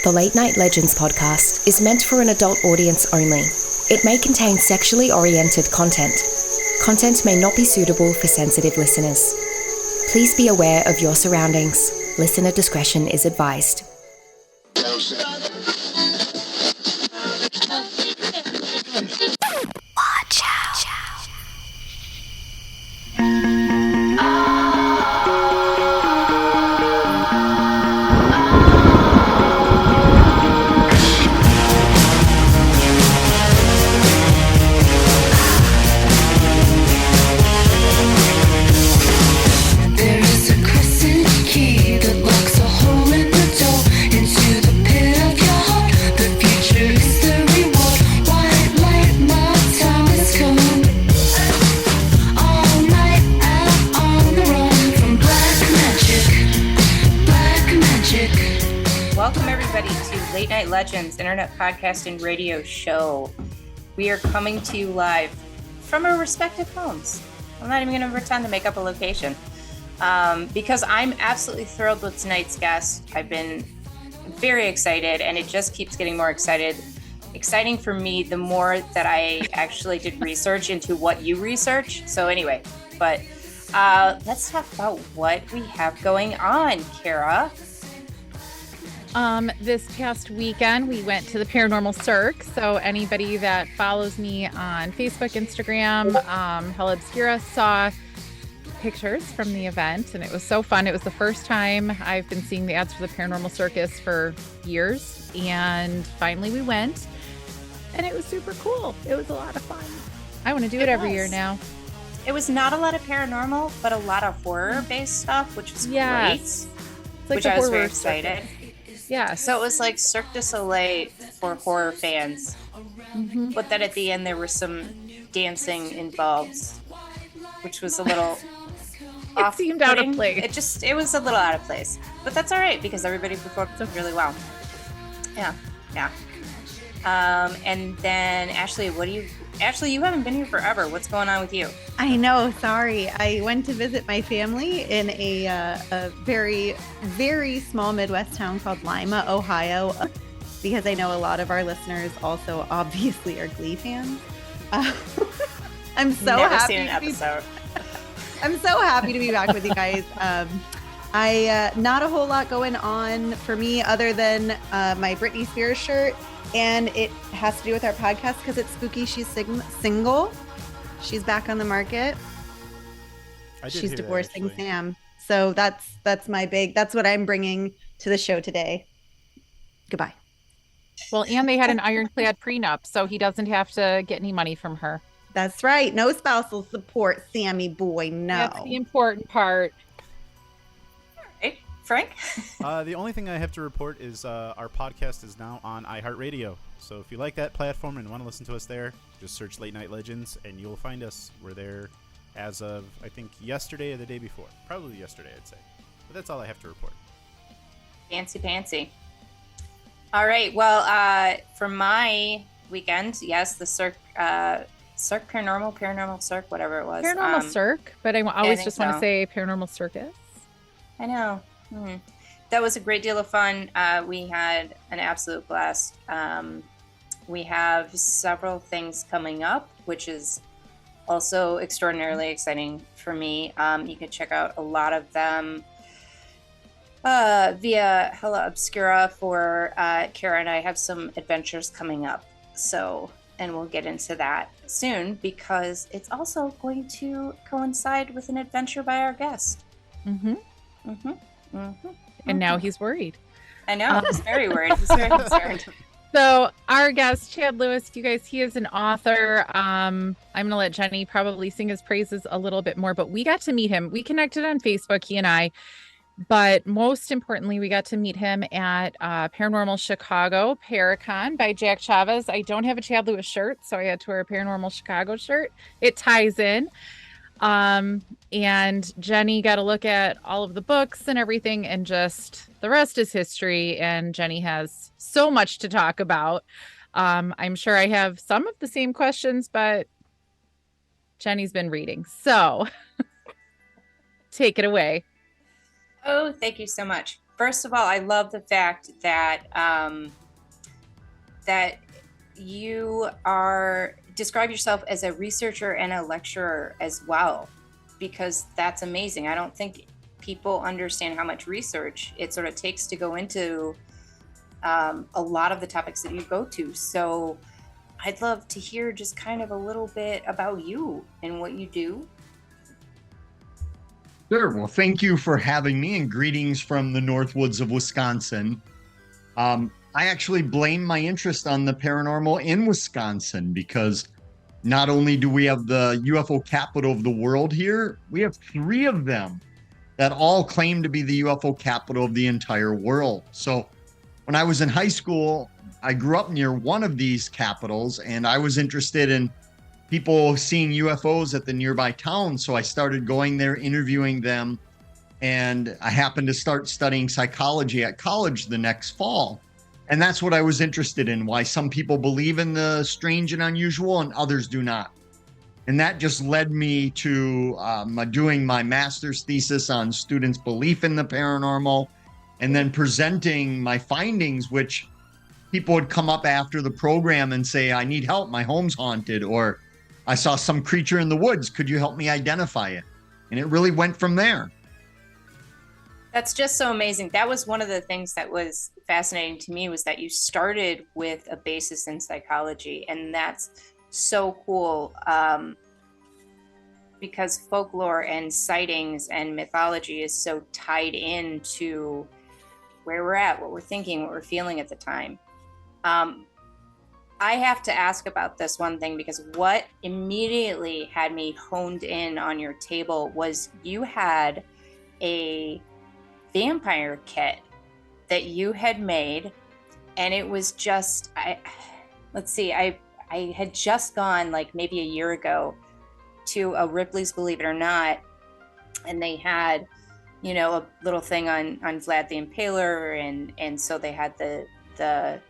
The Late Night Legends podcast is meant for an adult audience only. It may contain sexually oriented content. Content may not be suitable for sensitive listeners. Please be aware of your surroundings. Listener discretion is advised. Watch out. Late Night Legends, internet podcast and radio show. We are coming to you live from our respective homes. I'm not even going to pretend to make up a location because I'm absolutely thrilled with tonight's guest. I've been very excited, and it just keeps getting more exciting for me the more that I actually did research into what you research. So anyway, but let's talk about what we have going on, Kara. This past weekend, we went to the Paranormal Cirque. So anybody that follows me on Facebook, Instagram, Hell Obscura saw pictures from the event, and it was so fun. It was the first time I've been seeing the ads for the Paranormal Circus for years, and finally we went, and it was super cool. It was a lot of fun. I want to do it every year now. It was not a lot of paranormal, but a lot of horror-based stuff, which was great. It's like which I was very excited. Yeah. So it was like Cirque du Soleil for horror fans. Mm-hmm. But then at the end there was some dancing involved, which was a little it seemed out of place. It was a little out of place. But that's all right because everybody performed really well. Yeah. And then Ashley, you haven't been here forever. What's going on with you? I know. Sorry. I went to visit my family in a very, very small Midwest town called Lima, Ohio, because I know a lot of our listeners also obviously are Glee fans. I'm so Never happy. Seen an episode. I'm so happy to be back with you guys. Not a whole lot going on for me other than my Britney Spears shirt. And it has to do with our podcast because it's spooky. She's single. She's back on the market. She's divorcing Sam. So that's what I'm bringing to the show today. Goodbye. Well, and they had an ironclad prenup, so he doesn't have to get any money from her. That's right. No spousal support, Sammy boy. No. That's the important part. Frank? The only thing I have to report is our podcast is now on iHeartRadio. So if you like that platform and want to listen to us there, just search Late Night Legends and you'll find us. We're there as of, I think, yesterday or the day before. Probably yesterday, I'd say. But that's all I have to report. Fancy. All right. Well, for my weekend, yes, the Cirque Paranormal Cirque, whatever it was. Paranormal Cirque, but I always just want to say Paranormal Circus. I know. Mm-hmm. That was a great deal of fun. We had an absolute blast. We have several things coming up, which is also extraordinarily exciting for me. You can check out a lot of them via Hella Obscura for Kara and I have some adventures coming up. So, and we'll get into that soon because it's also going to coincide with an adventure by our guest. Mm-hmm. Mm-hmm. Mm-hmm. And now he's worried. I know. He's very worried. He's very concerned. So our guest, Chad Lewis, you guys, he is an author. I'm going to let Jenny probably sing his praises a little bit more, but we got to meet him. We connected on Facebook, he and I. But most importantly, we got to meet him at Paranormal Chicago, Paracon by Jack Chavez. I don't have a Chad Lewis shirt, so I had to wear a Paranormal Chicago shirt. It ties in. And Jenny got a look at all of the books and everything, and just the rest is history. And Jenny has so much to talk about. I'm sure I have some of the same questions, but Jenny's been reading. So take it away. Oh, thank you so much. First of all, I love the fact that that you describe yourself as a researcher and a lecturer as well, because that's amazing. I don't think people understand how much research it sort of takes to go into a lot of the topics that you go to. So I'd love to hear just kind of a little bit about you and what you do. Sure. Well, thank you for having me, and greetings from the Northwoods of Wisconsin. I actually blame my interest on the paranormal in Wisconsin because not only do we have the UFO capital of the world here, we have 3 of them that all claim to be the UFO capital of the entire world. So when I was in high school, I grew up near one of these capitals, and I was interested in people seeing UFOs at the nearby town. So I started going there, interviewing them, and I happened to start studying psychology at college the next fall. And that's what I was interested in, why some people believe in the strange and unusual and others do not. And that just led me to doing my master's thesis on students' belief in the paranormal, and then presenting my findings, which people would come up after the program and say, I need help, my home's haunted, or I saw some creature in the woods, could you help me identify it? And it really went from there. That's just so amazing. That was one of the things that was fascinating to me, was that you started with a basis in psychology, and that's so cool, because folklore and sightings and mythology is so tied into where we're at, what we're thinking, what we're feeling at the time. I have to ask about this one thing, because what immediately had me honed in on your table was you had a vampire kit that you had made, and it was just, I had just gone like maybe a year ago to a Ripley's Believe It or Not, and they had, a little thing on Vlad the Impaler, and so they had the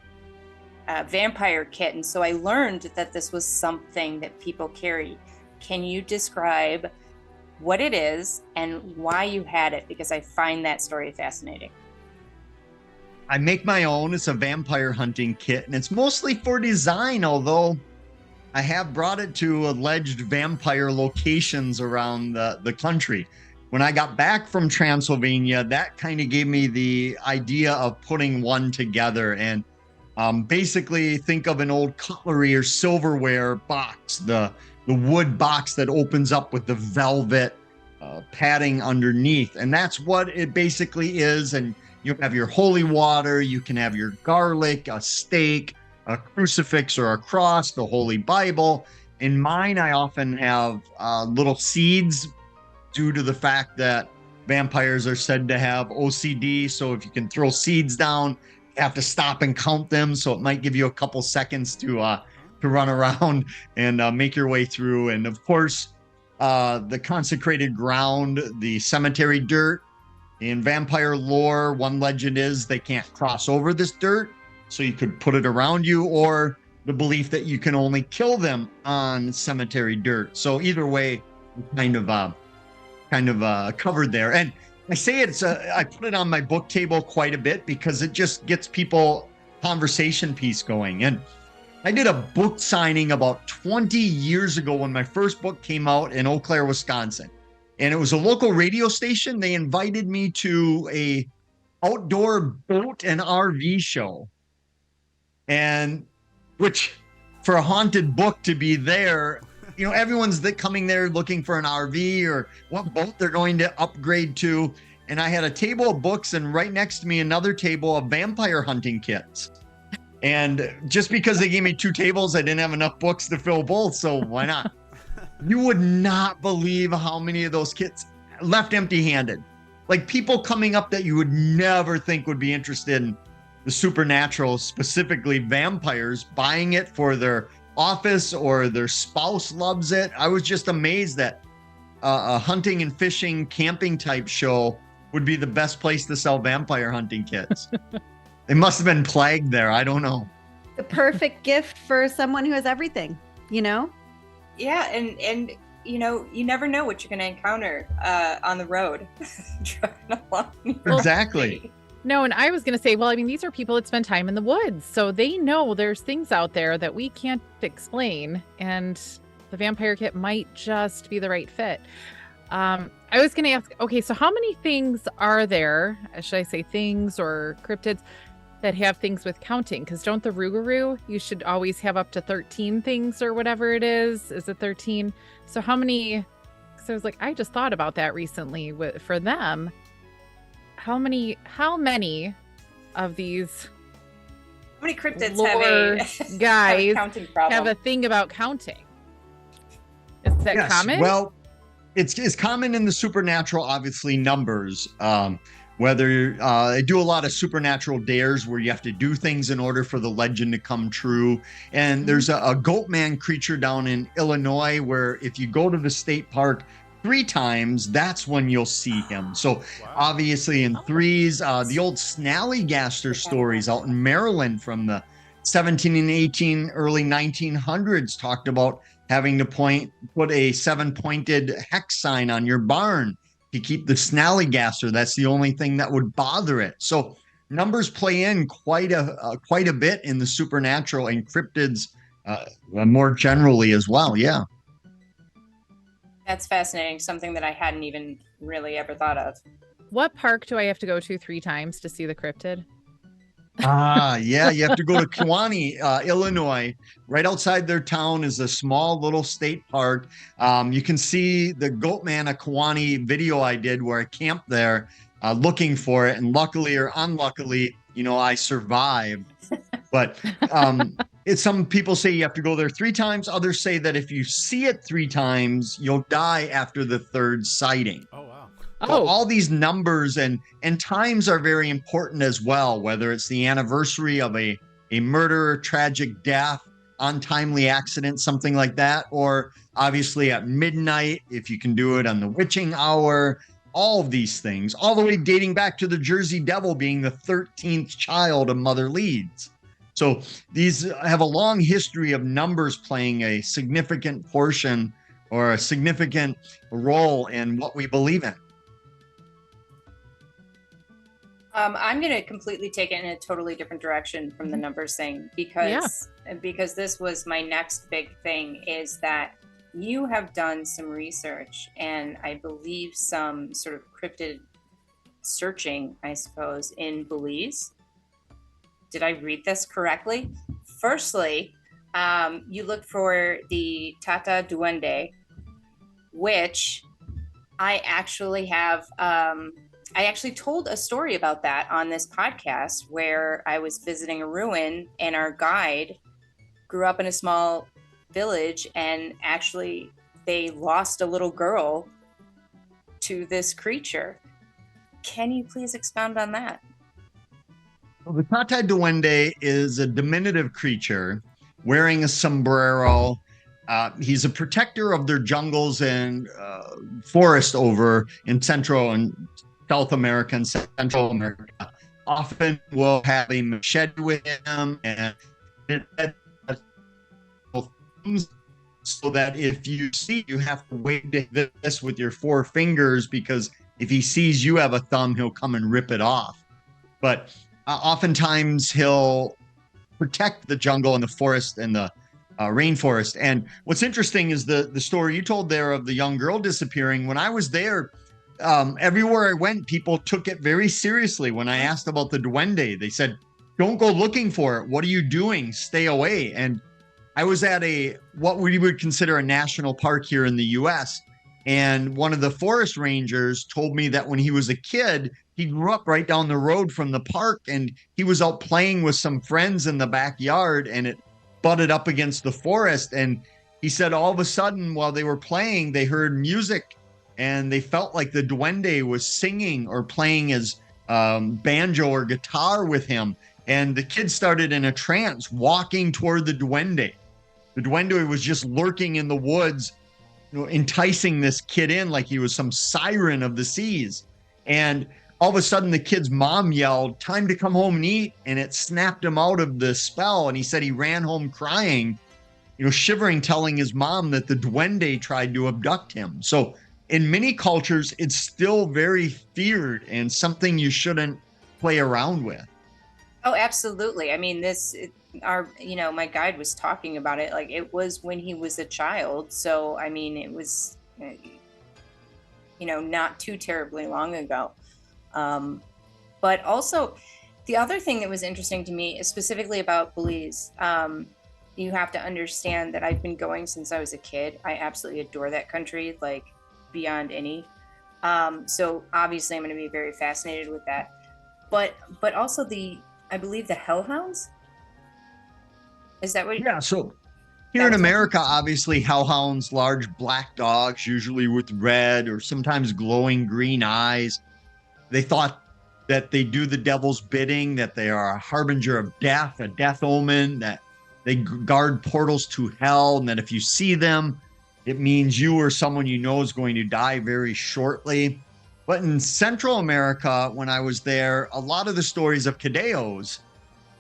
vampire kit, and so I learned that this was something that people carry. Can you describe what it is and why you had it? Because I find that story fascinating. I make my own. It's a vampire hunting kit, and it's mostly for design, although I have brought it to alleged vampire locations around the country. When I got back from Transylvania, that kind of gave me the idea of putting one together. And basically think of an old cutlery or silverware box, the wood box that opens up with the velvet padding underneath. And that's what it basically is. And you have your holy water, you can have your garlic, a stake, a crucifix or a cross, the Holy Bible. In mine, I often have little seeds, due to the fact that vampires are said to have OCD. So if you can throw seeds down, you have to stop and count them. So it might give you a couple seconds to run around and make your way through. And of course, the consecrated ground, the cemetery dirt. In vampire lore, one legend is they can't cross over this dirt, so you could put it around you, or the belief that you can only kill them on cemetery dirt. So either way, kind of covered there. And I say I put it on my book table quite a bit because it just gets people conversation piece going. And I did a book signing about 20 years ago when my first book came out in Eau Claire, Wisconsin. And it was a local radio station. They invited me to a outdoor boat and RV show. And which, for a haunted book to be there, everyone's coming there looking for an RV or what boat they're going to upgrade to. And I had a table of books, and right next to me, another table of vampire hunting kits. And just because they gave me 2 tables, I didn't have enough books to fill both. So why not? You would not believe how many of those kits left empty-handed. Like people coming up that you would never think would be interested in the supernatural, specifically vampires, buying it for their office or their spouse loves it. I was just amazed that a hunting and fishing camping type show would be the best place to sell vampire hunting kits. They must have been plagued there. I don't know. The perfect gift for someone who has everything, Yeah, and you never know what you're going to encounter on the road. Driving along. Exactly. No, and I was going to say, well, I mean, these are people that spend time in the woods, so they know there's things out there that we can't explain, and the vampire kit might just be the right fit. I was going to ask, okay, so how many things are there, should I say things or cryptids, that have things with counting? Because don't the Rougarou, you should always have up to 13 things or whatever it is. Is it 13? So how many, so I was like, I just thought about that recently for them. How many of these How many cryptids lore have guys a counting problem? have a thing about counting? Is that Yes, common? well, it's common in the supernatural, obviously, numbers. Whether they do a lot of supernatural dares where you have to do things in order for the legend to come true. And there's a goat man creature down in Illinois where if you go to the state park 3 times, that's when you'll see him. So obviously in threes, the old Snallygaster stories out in Maryland from the 17 and 18, early 1900s talked about having to put a 7-pointed hex sign on your barn to keep the Snallygaster. That's the only thing that would bother it. So numbers play in quite a bit in the supernatural and cryptids more generally as well. Yeah. That's fascinating. Something that I hadn't even really ever thought of. What park do I have to go to 3 times to see the cryptid? Yeah, you have to go to Kewanee, Illinois. Right outside their town is a small little state park. You can see the Goatman of Kewanee video I did where I camped there looking for it. And luckily or unluckily, I survived. But some people say you have to go there 3 times. Others say that if you see it 3 times, you'll die after the 3rd sighting. Oh, wow. So all these numbers and times are very important as well, whether it's the anniversary of a murder, tragic death, untimely accident, something like that, or obviously at midnight, if you can do it on the witching hour, all of these things, all the way dating back to the Jersey Devil being the 13th child of Mother Leeds. So these have a long history of numbers playing a significant portion or a significant role in what we believe in. I'm going to completely take it in a totally different direction from the numbers thing because this was my next big thing is that you have done some research and I believe some sort of cryptid searching, I suppose, in Belize. Did I read this correctly? Firstly, you looked for the Tata Duende, which I actually have... I actually told a story about that on this podcast where I was visiting a ruin and our guide grew up in a small village and actually they lost a little girl to this creature. Can you please expound on that? Well, the Tata Duende is a diminutive creature wearing a sombrero. He's a protector of their jungles and forest over in Central and South America and Central America. Often will have a machete with him and so that if you see, you have to wave this with your 4 fingers because if he sees you have a thumb, he'll come and rip it off. But oftentimes he'll protect the jungle and the forest and the rainforest. And what's interesting is the story you told there of the young girl disappearing. When I was there, everywhere I went, people took it very seriously. When I asked about the Duende, they said, don't go looking for it. What are you doing? Stay away. And I was at what we would consider a national park here in the US. And one of the forest rangers told me that when he was a kid, he grew up right down the road from the park and he was out playing with some friends in the backyard and it butted up against the forest. And he said all of a sudden while they were playing, they heard music and they felt like the Duende was singing or playing his banjo or guitar with him. And the kid started in a trance walking toward the Duende. The Duende was just lurking in the woods, enticing this kid in like he was some siren of the seas. And all of a sudden the kid's mom yelled, time to come home and eat. And it snapped him out of the spell. And he said he ran home crying, shivering, telling his mom that the Duende tried to abduct him. So in many cultures, it's still very feared and something you shouldn't play around with. Oh, absolutely. I mean, my guide was talking about it. Like, it was when he was a child. So, I mean, it was, not too terribly long ago. But also, the other thing that was interesting to me is specifically about Belize. You have to understand that I've been going since I was a kid. I absolutely adore that country, like beyond any. So obviously I'm going to be very fascinated with that. But also I believe the Hellhounds. Is that what? Yeah. So here in America, obviously, hellhounds, large black dogs, usually with red or sometimes glowing green eyes. They thought that they do the devil's bidding, that they are a harbinger of death, a death omen, that they guard portals to hell, and that if you see them, it means you or someone you know is going to die very shortly. But in Central America, when I was there, a lot of the stories of Cadeos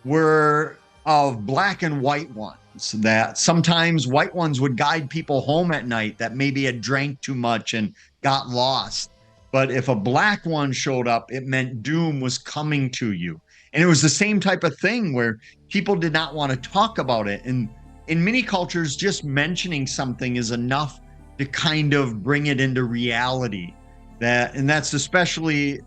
were of black and white ones, that sometimes white ones would guide people home at night that maybe had drank too much and got lost. But if a black one showed up, it meant doom was coming to you. And it was the same type of thing where people did not want to talk about it. And in many cultures, just mentioning something is enough to kind of bring it into reality. And that's especially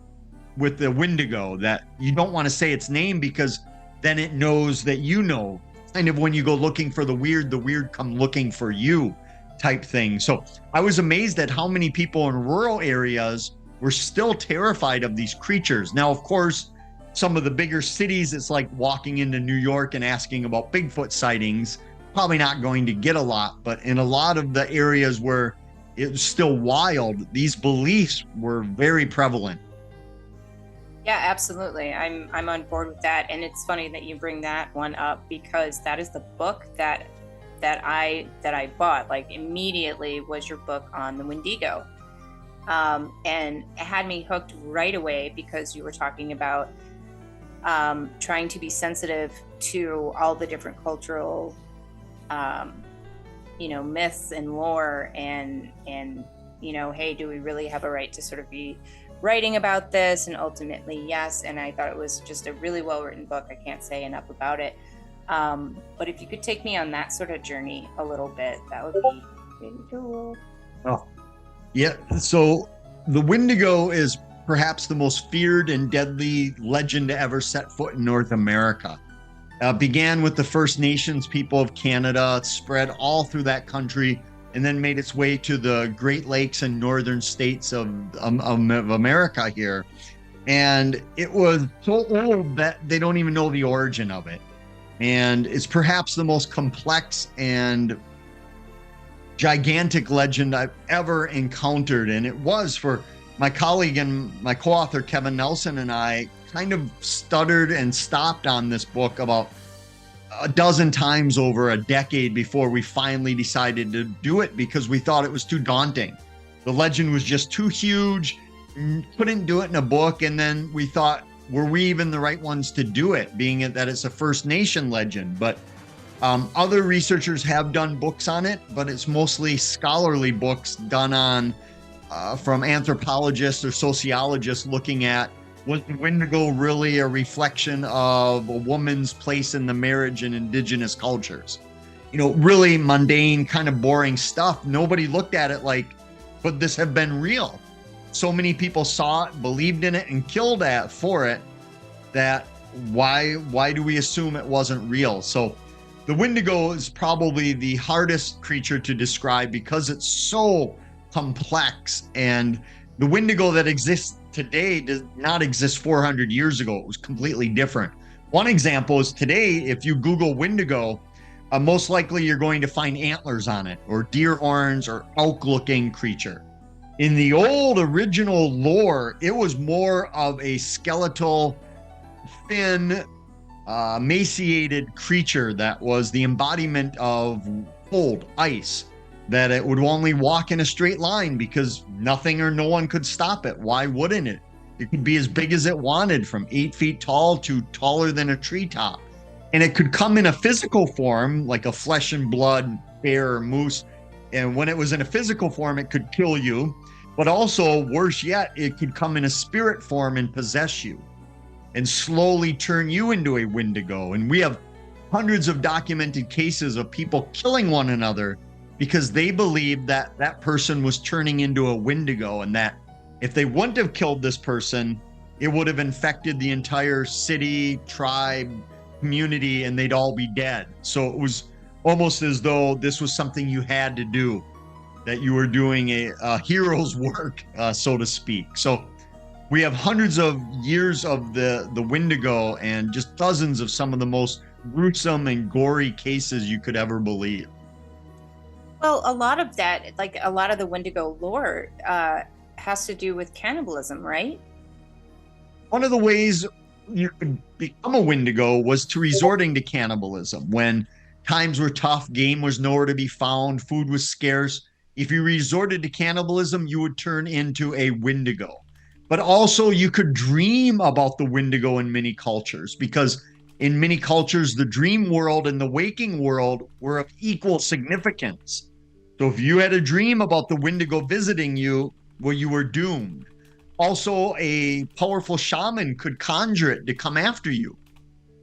with the Wendigo, that you don't want to say its name because then it knows that you know. Kind of when you go looking for the weird come looking for you type thing. So I was amazed at how many people in rural areas were still terrified of these creatures. Now, of course, some of the bigger cities, it's like walking into New York and asking about Bigfoot sightings. Probably not going to get a lot, but in a lot of the areas where it was still wild, these beliefs were very prevalent. Yeah, absolutely. I'm on board with that. And it's funny that you bring that one up because that is the book that I bought, like immediately was your book on the Wendigo. And it had me hooked right away because you were talking about trying to be sensitive to all the different cultural myths and lore and hey, do we really have a right to sort of be writing about this? And ultimately, yes. And I thought it was just a really well-written book. I can't say enough about it. But if you could take me on that sort of journey a little bit, that would be really cool. Oh, yeah. So the Wendigo is perhaps the most feared and deadly legend to ever set foot in North America. Began with the First Nations people of Canada, spread all through that country, and then made its way to the Great Lakes and northern states of America here. And it was so old that they don't even know the origin of it. And it's perhaps the most complex and gigantic legend I've ever encountered. And it was for my colleague and my co-author, Kevin Nelson, and I kind of stuttered and stopped on this book about a dozen times over a decade before we finally decided to do it because we thought it was too daunting. The legend was just too huge, couldn't do it in a book. And then we thought, were we even the right ones to do it, being that it's a First Nation legend? But other researchers have done books on it, but it's mostly scholarly books done on from anthropologists or sociologists looking at, was the Wendigo really a reflection of a woman's place in the marriage in indigenous cultures? Really mundane, kind of boring stuff. Nobody looked at it like, could this have been real? So many people saw it, believed in it, and killed for it, that why do we assume it wasn't real? So the Wendigo is probably the hardest creature to describe because it's so complex. And the Wendigo that exists today does not exist 400 years ago. It was completely different. One example is today, if you Google Wendigo, most likely you're going to find antlers on it, or deer horns, or elk-looking creature. In the old original lore, it was more of a skeletal, thin, emaciated creature that was the embodiment of cold, ice, that it would only walk in a straight line because nothing or no one could stop it. Why wouldn't it? It could be as big as it wanted, from 8 feet tall to taller than a treetop. And it could come in a physical form, like a flesh and blood bear or moose. And when it was in a physical form, it could kill you. But also, worse yet, it could come in a spirit form and possess you. and slowly turn you into a Wendigo. And we have hundreds of documented cases of people killing one another because they believed that that person was turning into a Wendigo, and that if they wouldn't have killed this person, it would have infected the entire city, tribe, community, and they'd all be dead. So it was almost as though this was something you had to do, that you were doing a hero's work, so to speak. So we have hundreds of years of the Wendigo and just dozens of some of the most gruesome and gory cases you could ever believe. Well, a lot of that, like a lot of the Wendigo lore, has to do with cannibalism, right? One of the ways you could become a Wendigo was to resorting to cannibalism. When times were tough, game was nowhere to be found, food was scarce. If you resorted to cannibalism, you would turn into a Wendigo. But also you could dream about the Wendigo in many cultures, because in many cultures, the dream world and the waking world were of equal significance. So if you had a dream about the Wendigo visiting you, well, you were doomed. Also, a powerful shaman could conjure it to come after you.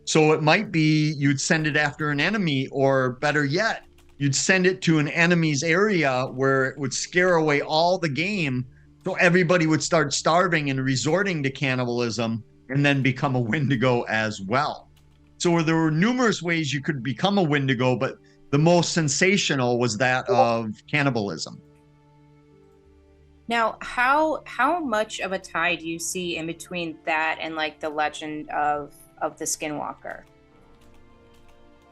So it might be you'd send it after an enemy, or better yet, you'd send it to an enemy's area where it would scare away all the game. So everybody would start starving and resorting to cannibalism, and then become a Wendigo as well. So there were numerous ways you could become a Wendigo, but the most sensational was that of cannibalism. Now, how much of a tie do you see in between that and like the legend of the Skinwalker?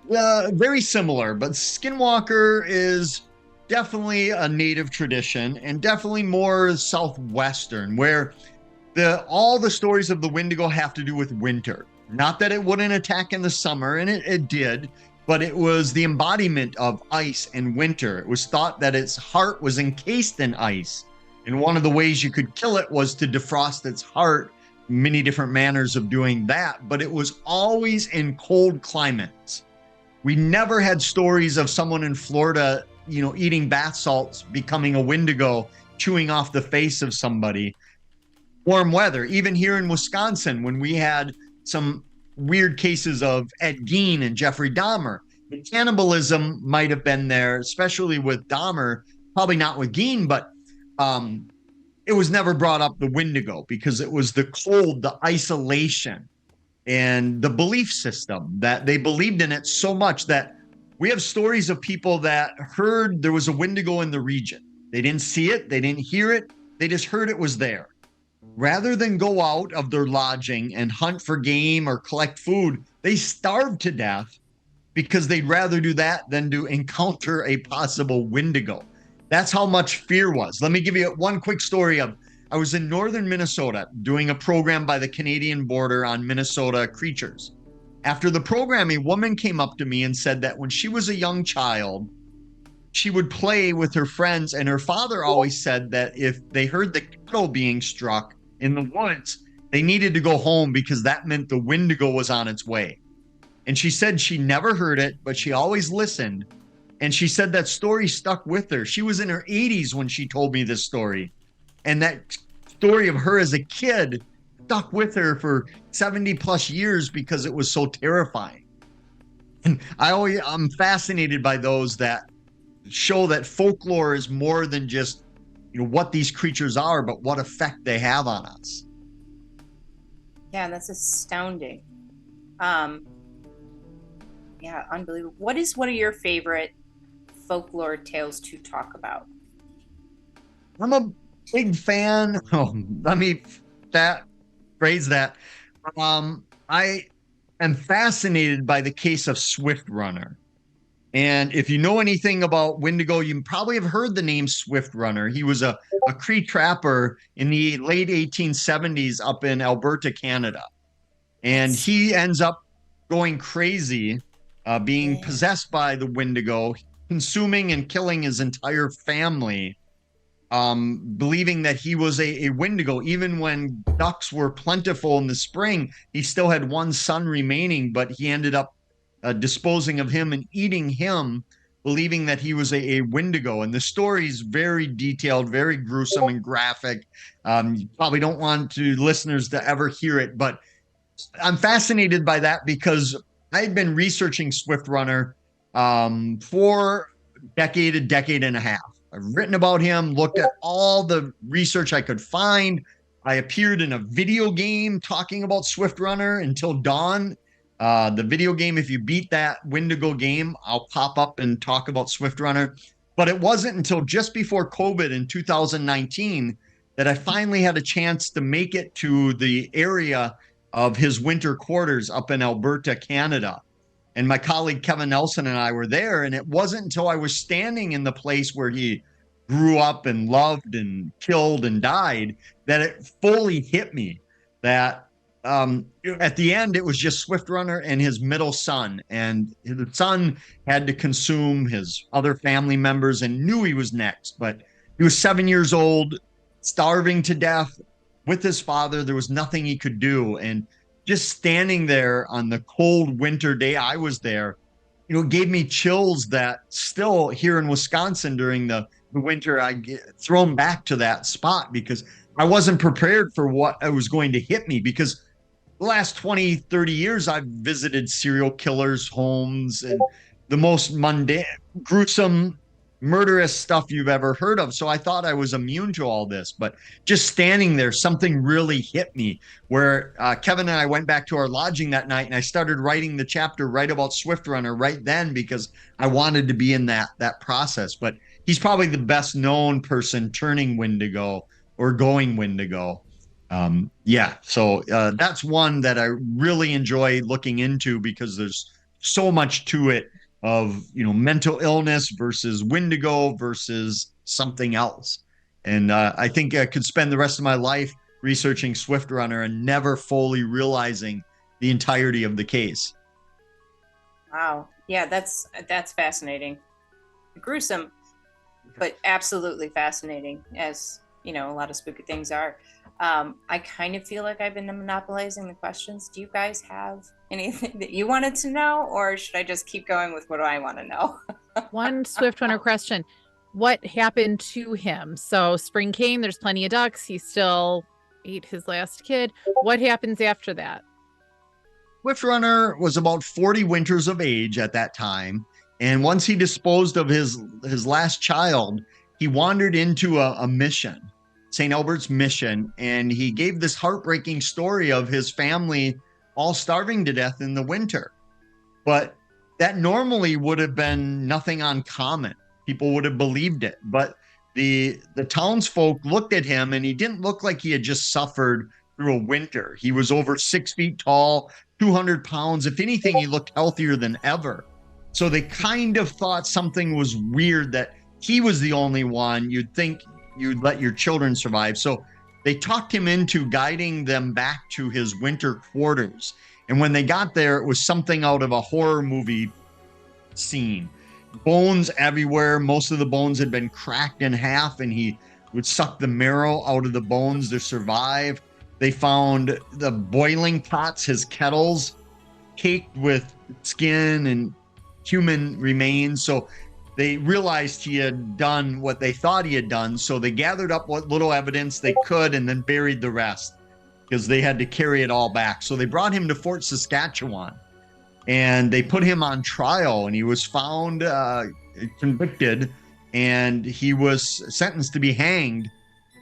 Very similar, but Skinwalker is definitely a native tradition and definitely more southwestern, where all the stories of the Wendigo have to do with winter. Not that it wouldn't attack in the summer, and it did, but it was the embodiment of ice and winter. It was thought that its heart was encased in ice, and one of the ways you could kill it was to defrost its heart. Many different manners of doing that, but it was always in cold climates. We never had stories of someone in Florida, eating bath salts, becoming a Wendigo, chewing off the face of somebody. Warm weather, even here in Wisconsin, when we had some weird cases of Ed Gein and Jeffrey Dahmer, the cannibalism might have been there, especially with Dahmer, probably not with Gein, but it was never brought up the Wendigo because it was the cold, the isolation, and the belief system that they believed in it so much that we have stories of people that heard there was a Wendigo in the region. They didn't see it, they didn't hear it, they just heard it was there. Rather than go out of their lodging and hunt for game or collect food, they starved to death because they'd rather do that than to encounter a possible Wendigo. That's how much fear was. Let me give you one quick story I was in northern Minnesota doing a program by the Canadian border on Minnesota creatures. After the program, a woman came up to me and said that when she was a young child, she would play with her friends, and her father always said that if they heard the kettle being struck in the woods, they needed to go home because that meant the Wendigo was on its way. And she said she never heard it, but she always listened. And she said that story stuck with her. She was in her 80s when she told me this story. And that story of her as a kid stuck with her for 70 plus years because it was so terrifying. And I'm fascinated by those that show that folklore is more than just what these creatures are, but what effect they have on us. Yeah, that's astounding. Yeah, unbelievable. What is one of your favorite folklore tales to talk about? I'm a big fan. Let me phrase that. I am fascinated by the case of Swift Runner. And if you know anything about Wendigo, you probably have heard the name Swift Runner. He was a Cree trapper in the late 1870s up in Alberta, Canada. And he ends up going crazy, being possessed by the Wendigo, consuming and killing his entire family, believing that he was a Wendigo. Even when ducks were plentiful in the spring, he still had one son remaining, but he ended up disposing of him and eating him, believing that he was a Wendigo. And the story is very detailed, very gruesome and graphic. You probably don't want listeners to ever hear it, but I'm fascinated by that because I had been researching Swift Runner for a decade and a half. I've written about him, looked at all the research I could find. I appeared in a video game talking about Swift Runner Until Dawn. The video game, if you beat that Wendigo game, I'll pop up and talk about Swift Runner. But it wasn't until just before COVID in 2019 that I finally had a chance to make it to the area of his winter quarters up in Alberta, Canada. And my colleague Kevin Nelson and I were there. And it wasn't until I was standing in the place where he grew up and loved and killed and died that it fully hit me that at the end, it was just Swift Runner and his middle son. And the son had to consume his other family members and knew he was next. But he was 7 years old, starving to death with his father. There was nothing he could do. And just standing there on the cold winter day I was there, gave me chills that still here in Wisconsin during the winter, I get thrown back to that spot because I wasn't prepared for what was going to hit me. Because the last 20, 30 years, I've visited serial killers' homes and the most mundane, gruesome, murderous stuff you've ever heard of. So I thought I was immune to all this, but just standing there, something really hit me where Kevin and I went back to our lodging that night and I started writing the chapter right about Swift Runner right then because I wanted to be in that process. But he's probably the best known person turning Wendigo or going Wendigo. So that's one that I really enjoy looking into because there's so much to it of, mental illness versus Wendigo versus something else. And I think I could spend the rest of my life researching Swift Runner and never fully realizing the entirety of the case. Wow. Yeah, that's fascinating. Gruesome, but absolutely fascinating, as a lot of spooky things are. I kind of feel like I've been monopolizing the questions. Do you guys have anything that you wanted to know, or should I just keep going with what I want to know? One Swift Runner question. What happened to him? So spring came, there's plenty of ducks. He still ate his last kid. What happens after that? Swift Runner was about 40 winters of age at that time. And once he disposed of his last child, he wandered into a mission, St. Albert's Mission, and he gave this heartbreaking story of his family all starving to death in the winter. But that normally would have been nothing uncommon. People would have believed it. But the townsfolk looked at him, and he didn't look like he had just suffered through a winter. He was over 6 feet tall, 200 pounds. If anything, he looked healthier than ever. So they kind of thought something was weird that he was the only one. You'd think you'd let your children survive. So they talked him into guiding them back to his winter quarters. And when they got there, it was something out of a horror movie scene. Bones everywhere. Most of the bones had been cracked in half, and he would suck the marrow out of the bones to survive. They found the boiling pots, his kettles, caked with skin and human remains. So they realized he had done what they thought he had done. So they gathered up what little evidence they could and then buried the rest because they had to carry it all back. So they brought him to Fort Saskatchewan and they put him on trial, and he was found convicted, and he was sentenced to be hanged.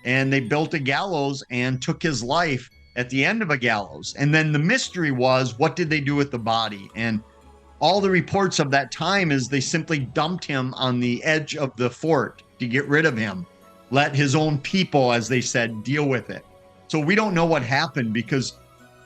And they built a gallows and took his life at the end of a gallows. And then the mystery was, what did they do with the body? And all the reports of that time is they simply dumped him on the edge of the fort to get rid of him, let his own people, as they said, deal with it. So we don't know what happened because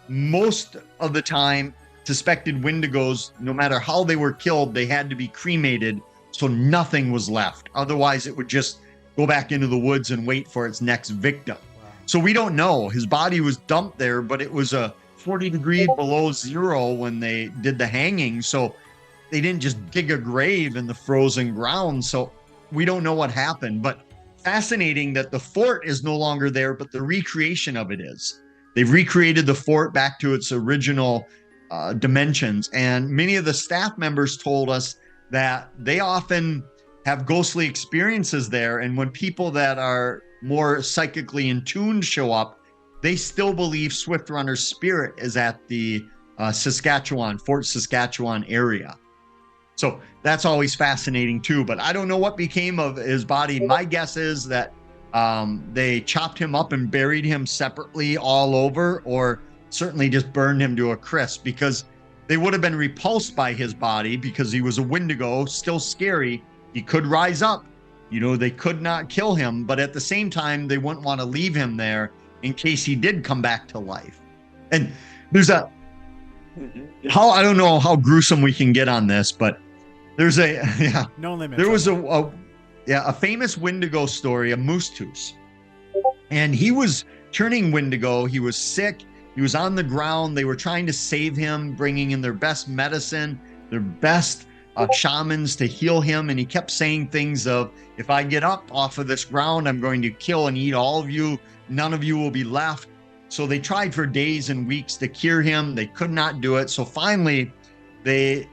most of the time, suspected Wendigos, no matter how they were killed, they had to be cremated, so nothing was left. Otherwise, it would just go back into the woods and wait for its next victim. Wow. So we don't know. His body was dumped there, but it was 40 degrees below zero when they did the hanging. So they didn't just dig a grave in the frozen ground. So we don't know what happened. But fascinating that the fort is no longer there, but the recreation of it is. They've recreated the fort back to its original dimensions. And many of the staff members told us that they often have ghostly experiences there. And when people that are more psychically in tune show up, they still believe Swift Runner's spirit is at the Fort Saskatchewan area. So that's always fascinating too. But I don't know what became of his body. My guess is that they chopped him up and buried him separately all over, or certainly just burned him to a crisp, because they would have been repulsed by his body because he was a Wendigo, still scary. He could rise up. They could not kill him, but at the same time, they wouldn't want to leave him there in case he did come back to life. And there's I don't know how gruesome we can get on this, but there's no limit. There was a famous Wendigo story, a moose tooth, and he was turning Wendigo. He was sick. He was on the ground. They were trying to save him, bringing in their best medicine, their best shamans to heal him. And he kept saying things of, if I get up off of this ground, I'm going to kill and eat all of you. None of you will be left. So they tried for days and weeks to cure him. They could not do it. So finally, they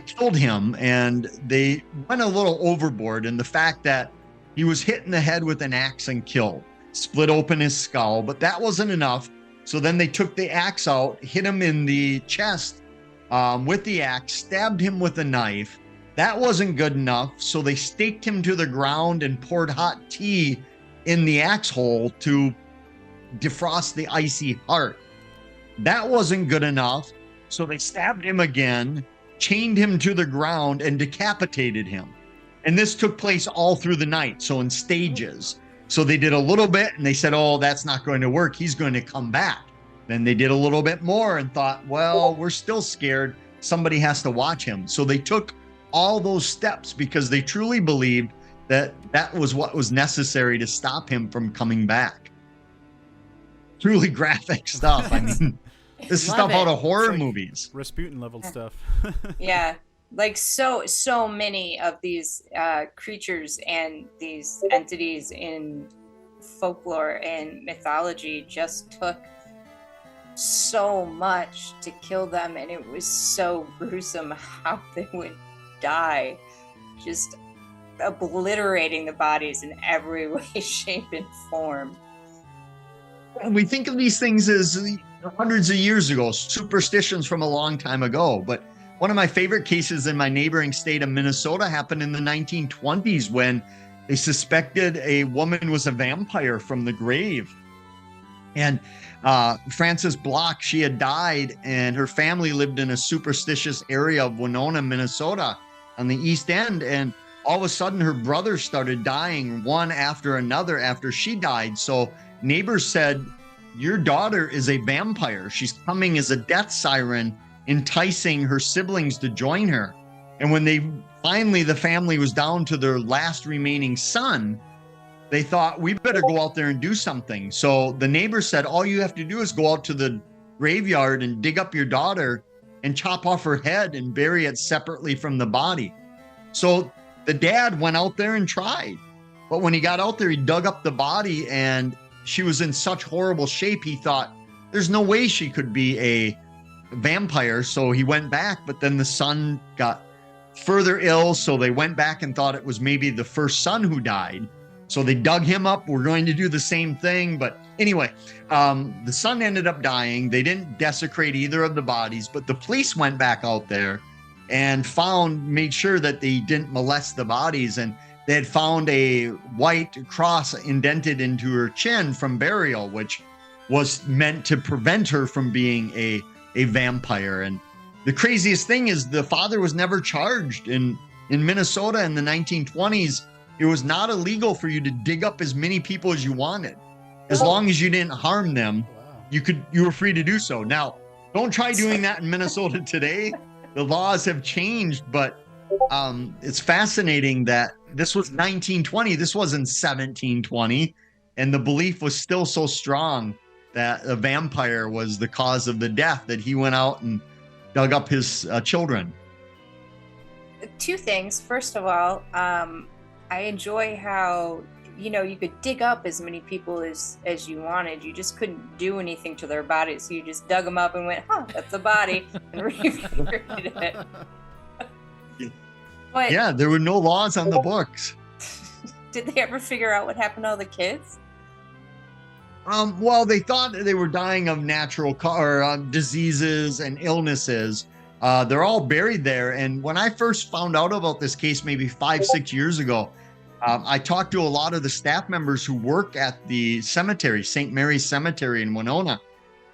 killed him, and they went a little overboard in the fact that he was hit in the head with an axe and killed, split open his skull, but that wasn't enough. So then they took the axe out, hit him in the chest with the axe, stabbed him with a knife. That wasn't good enough. So they staked him to the ground and poured hot tea in the axe hole to defrost the icy heart. That wasn't good enough. So they stabbed him again, chained him to the ground, and decapitated him. And this took place all through the night, so in stages. So they did a little bit, and they said, oh, that's not going to work. He's going to come back. Then they did a little bit more and thought, well, we're still scared. Somebody has to watch him. So they took all those steps because they truly believed that that was what was necessary to stop him from coming back. Truly graphic stuff. I mean, this is stuff out of horror movies. Rasputin level stuff. Yeah. Like so many of these creatures and these entities in folklore and mythology just took so much to kill them, and it was so gruesome how they would die, just obliterating the bodies in every way, shape, and form. And we think of these things as hundreds of years ago, superstitions from a long time ago, but one of my favorite cases in my neighboring state of Minnesota happened in the 1920s when they suspected a woman was a vampire from the grave. And Frances Block, she had died, and her family lived in a superstitious area of Winona, Minnesota on the East End. And all of a sudden her brothers started dying one after another after she died. So neighbors said, your daughter is a vampire. She's coming as a death siren, enticing her siblings to join her. And when the family was down to their last remaining son, they thought, we better go out there and do something. So the neighbor said, all you have to do is go out to the graveyard and dig up your daughter and chop off her head and bury it separately from the body. So the dad went out there and tried. But when he got out there, he dug up the body, and she was in such horrible shape, he thought, there's no way she could be a vampire. So he went back, but then the son got further ill. So they went back and thought it was maybe the first son who died. So they dug him up. We're going to do the same thing. But anyway, the son ended up dying. They didn't desecrate either of the bodies, but the police went back out there and made sure that they didn't molest the bodies. And they had found a white cross indented into her chin from burial, which was meant to prevent her from being a vampire. And the craziest thing is the father was never charged. In Minnesota in the 1920s, it was not illegal for you to dig up as many people as you wanted. As long as you didn't harm them, you were free to do so. Now, don't try doing that in Minnesota today. The laws have changed, but it's fascinating that this was 1920. This wasn't 1720. And the belief was still so strong that a vampire was the cause of the death, that he went out and dug up his children. Two things. First of all, I enjoy how, you could dig up as many people as you wanted. You just couldn't do anything to their bodies. So you just dug them up and went, that's a body, and recreated it. But yeah, there were no laws on the books. Did they ever figure out what happened to all the kids? Well, they thought they were dying of natural diseases and illnesses. They're all buried there. And when I first found out about this case, maybe 5-6 years ago, I talked to a lot of the staff members who work at the cemetery, St. Mary's Cemetery in Winona,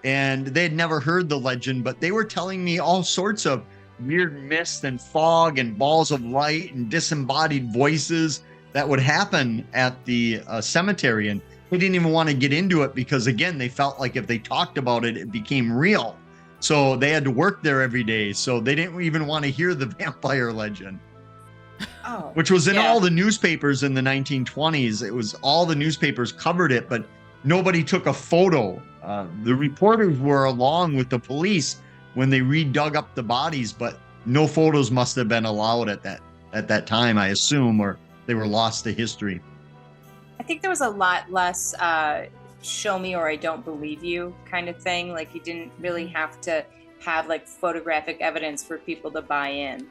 and they had never heard the legend, but they were telling me all sorts of weird mist and fog and balls of light and disembodied voices that would happen at the cemetery. And they didn't even want to get into it because, again, they felt like if they talked about it, it became real. So they had to work there every day. So they didn't even want to hear the vampire legend, which was in all the newspapers in the 1920s. It was all the newspapers covered it, but nobody took a photo. The reporters were along with the police when they redug up the bodies, but no photos must have been allowed at that time, I assume, or they were lost to history. I think there was a lot less show me or I don't believe you kind of thing. Like you didn't really have to have like photographic evidence for people to buy in.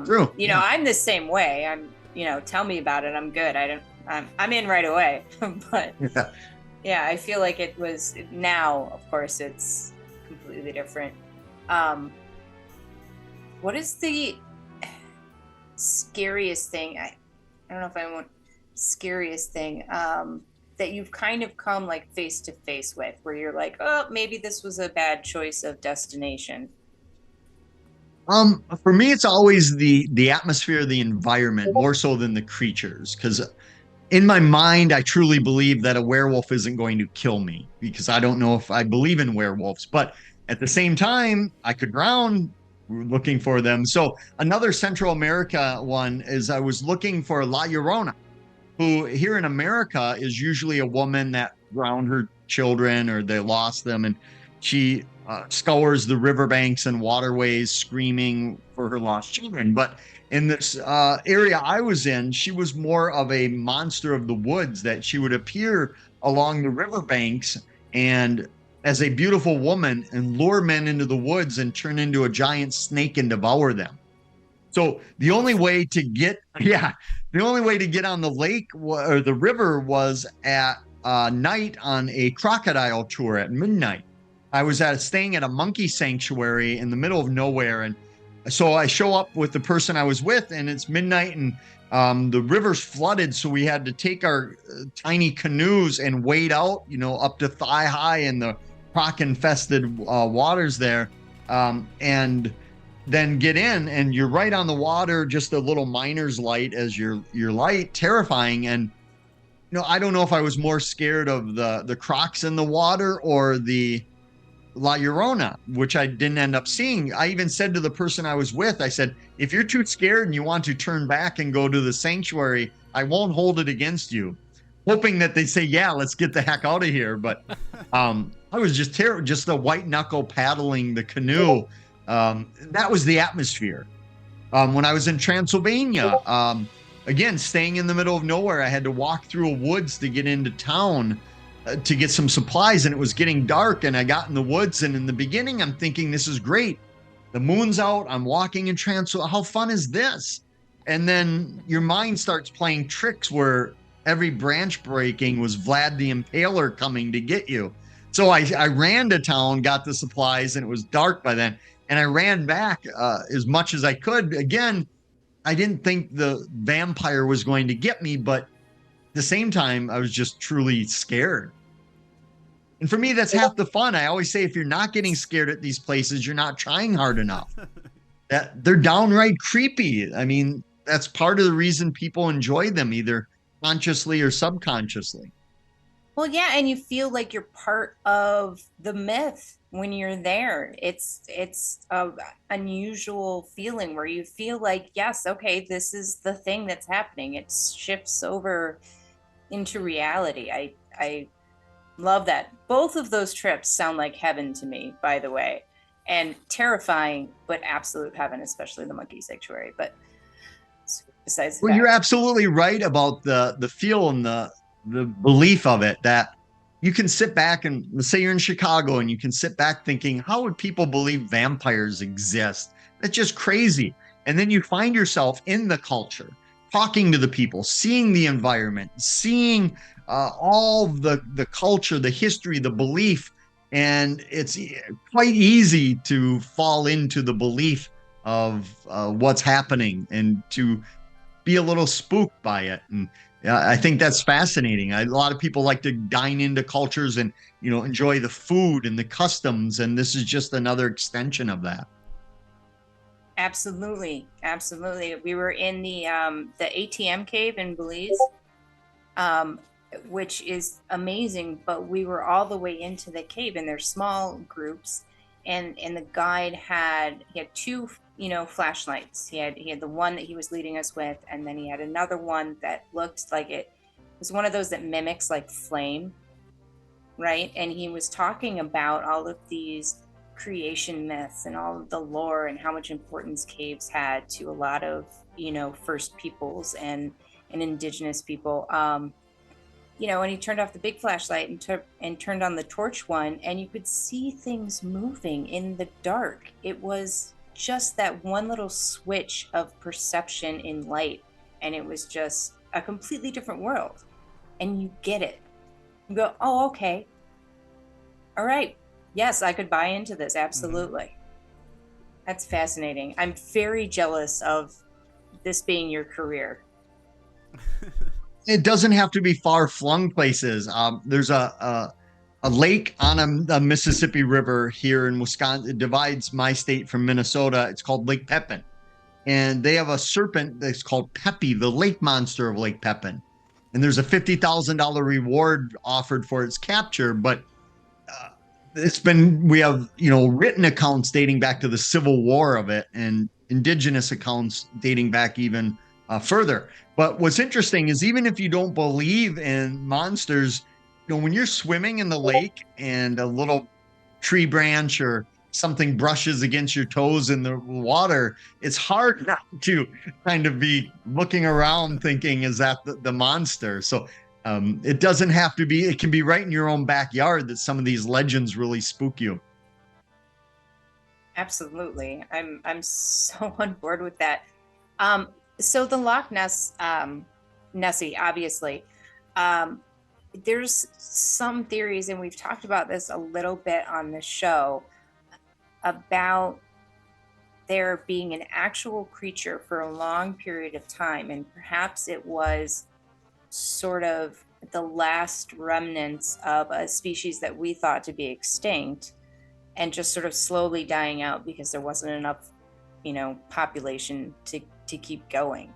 True. You know, I'm the same way. I'm, you know, tell me about it. I'm good. I'm in right away. But yeah, I feel like it was now, of course, it's completely different. What is the scariest thing? I don't know if I want scariest thing that you've kind of come like face to face with, where you're like, oh, maybe this was a bad choice of destination. For me, it's always the atmosphere, the environment, more so than the creatures. Because in my mind, I truly believe that a werewolf isn't going to kill me, because I don't know if I believe in werewolves. But at the same time, I could drown looking for them. So another Central America one is I was looking for La Llorona, who here in America is usually a woman that drowned her children or they lost them. And she scours the riverbanks and waterways screaming for her lost children. But in this area I was in, she was more of a monster of the woods, that she would appear along the riverbanks and as a beautiful woman and lure men into the woods and turn into a giant snake and devour them. So the only way to get on the lake or the river was at night on a crocodile tour at midnight. I was staying at a monkey sanctuary in the middle of nowhere. And so I show up with the person I was with, and it's midnight, and the river's flooded. So we had to take our tiny canoes and wade out, up to thigh high in the croc-infested waters there. And then get in, and you're right on the water, just a little miner's light as your light, terrifying. And I don't know if I was more scared of the crocs in the water or the La Llorona, which I didn't end up seeing. I even said to the person I was with, I said, if you're too scared and you want to turn back and go to the sanctuary, I won't hold it against you, hoping that they say, yeah, let's get the heck out of here. But I was just just the white knuckle paddling the canoe. That was the atmosphere. When I was in Transylvania, again, staying in the middle of nowhere, I had to walk through a woods to get into town to get some supplies, and it was getting dark, and I got in the woods, and in the beginning, I'm thinking, this is great. The moon's out, I'm walking in Transylvania, how fun is this? And then your mind starts playing tricks where every branch breaking was Vlad the Impaler coming to get you. So I ran to town, got the supplies, and it was dark by then. And I ran back as much as I could. Again, I didn't think the vampire was going to get me, but at the same time, I was just truly scared. And for me, that's half the fun. I always say, if you're not getting scared at these places, you're not trying hard enough. They're downright creepy. I mean, that's part of the reason people enjoy them, either consciously or subconsciously. Well, yeah, and you feel like you're part of the myth when you're there. It's a unusual feeling where you feel like, yes, okay, this is the thing that's happening. It shifts over into reality. I love that. Both of those trips sound like heaven to me, by the way, and terrifying, but absolute heaven, especially the monkey sanctuary. But besides that, you're absolutely right about the feel and the belief of it, that you can sit back and, let's say you're in Chicago, and you can sit back thinking, how would people believe vampires exist? That's just crazy. And then you find yourself in the culture, talking to the people, seeing the environment, seeing all the culture, the history, the belief. And it's quite easy to fall into the belief of what's happening and to be a little spooked by it. And I think that's fascinating. A lot of people like to dine into cultures and, enjoy the food and the customs. And this is just another extension of that. Absolutely. Absolutely. We were in the ATM cave in Belize, which is amazing, but we were all the way into the cave and they're small groups. And the guide he had two, flashlights. He had the one that he was leading us with, and then he had another one that looked like it was one of those that mimics like flame, right? And he was talking about all of these creation myths and all of the lore and how much importance caves had to a lot of, First Peoples and indigenous people. And he turned off the big flashlight and turned on the torch one, and you could see things moving in the dark. It was just that one little switch of perception in light, and it was just a completely different world. And you get it. You go, oh, okay. All right. Yes, I could buy into this. Absolutely. Mm-hmm. That's fascinating. I'm very jealous of this being your career. It doesn't have to be far-flung places. There's a lake on a Mississippi River here in Wisconsin. It divides my state from Minnesota. It's called Lake Pepin. And they have a serpent that's called Peppy, the lake monster of Lake Pepin. And there's a $50,000 reward offered for its capture. But we have, written accounts dating back to the Civil War of it, and indigenous accounts dating back even further. But what's interesting is, even if you don't believe in monsters, when you're swimming in the lake and a little tree branch or something brushes against your toes in the water, it's hard not to kind of be looking around thinking, is that the monster? So it doesn't have to be, it can be right in your own backyard that some of these legends really spook you. Absolutely. I'm so on board with that. So the Loch Ness, Nessie, obviously, there's some theories, and we've talked about this a little bit on the show, about there being an actual creature for a long period of time. And perhaps it was sort of the last remnants of a species that we thought to be extinct and just sort of slowly dying out because there wasn't enough, population to keep going.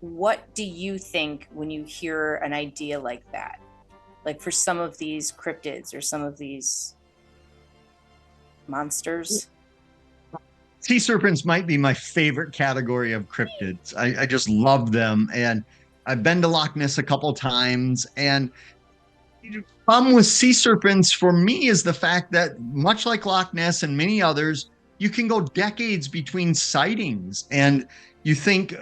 What do you think when you hear an idea like that? Like for some of these cryptids or some of these monsters? Sea serpents might be my favorite category of cryptids. I just love them. And I've been to Loch Ness a couple times. And the problem with sea serpents for me is the fact that, much like Loch Ness and many others, you can go decades between sightings. And you think,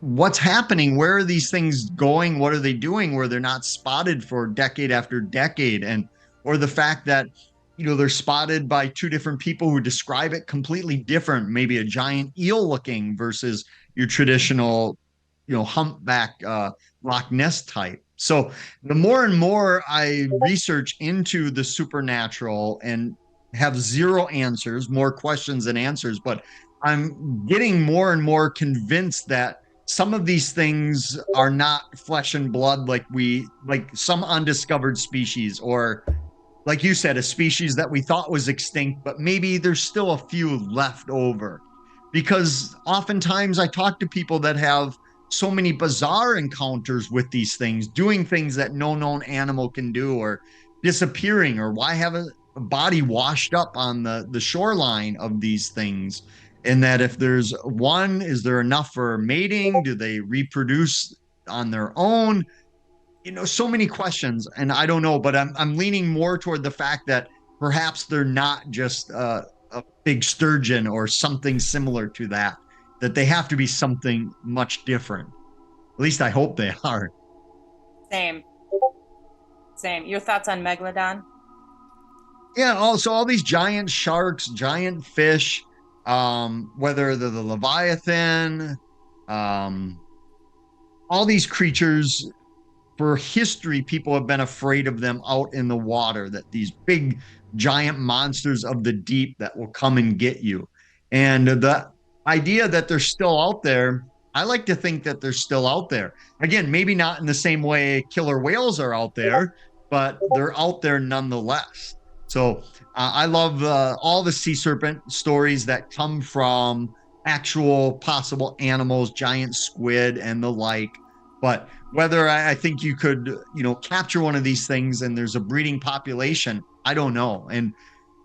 what's happening? Where are these things going? What are they doing where they're not spotted for decade after decade? Or the fact that, they're spotted by two different people who describe it completely different, maybe a giant eel looking versus your traditional, humpback Loch Ness type. So the more and more I research into the supernatural and have zero answers, more questions than answers, but I'm getting more and more convinced that some of these things are not flesh and blood like some undiscovered species, or like you said, a species that we thought was extinct, but maybe there's still a few left over. Because oftentimes I talk to people that have so many bizarre encounters with these things, doing things that no known animal can do, or disappearing, or why have a body washed up on the shoreline of these things. And that if there's one, is there enough for mating? Do they reproduce on their own? So many questions, and I don't know, but I'm leaning more toward the fact that perhaps they're not just a big sturgeon or something similar to that they have to be something much different. At least I hope they are. Same. Your thoughts on Megalodon? Yeah, also all these giant sharks, giant fish, whether they're the Leviathan, all these creatures for history, people have been afraid of them out in the water, that these big giant monsters of the deep that will come and get you. And the idea that they're still out there, I like to think that they're still out there. Again, maybe not in the same way killer whales are out there, but they're out there nonetheless. So I love all the sea serpent stories that come from actual possible animals, giant squid and the like. But whether I think you could, capture one of these things and there's a breeding population, I don't know. And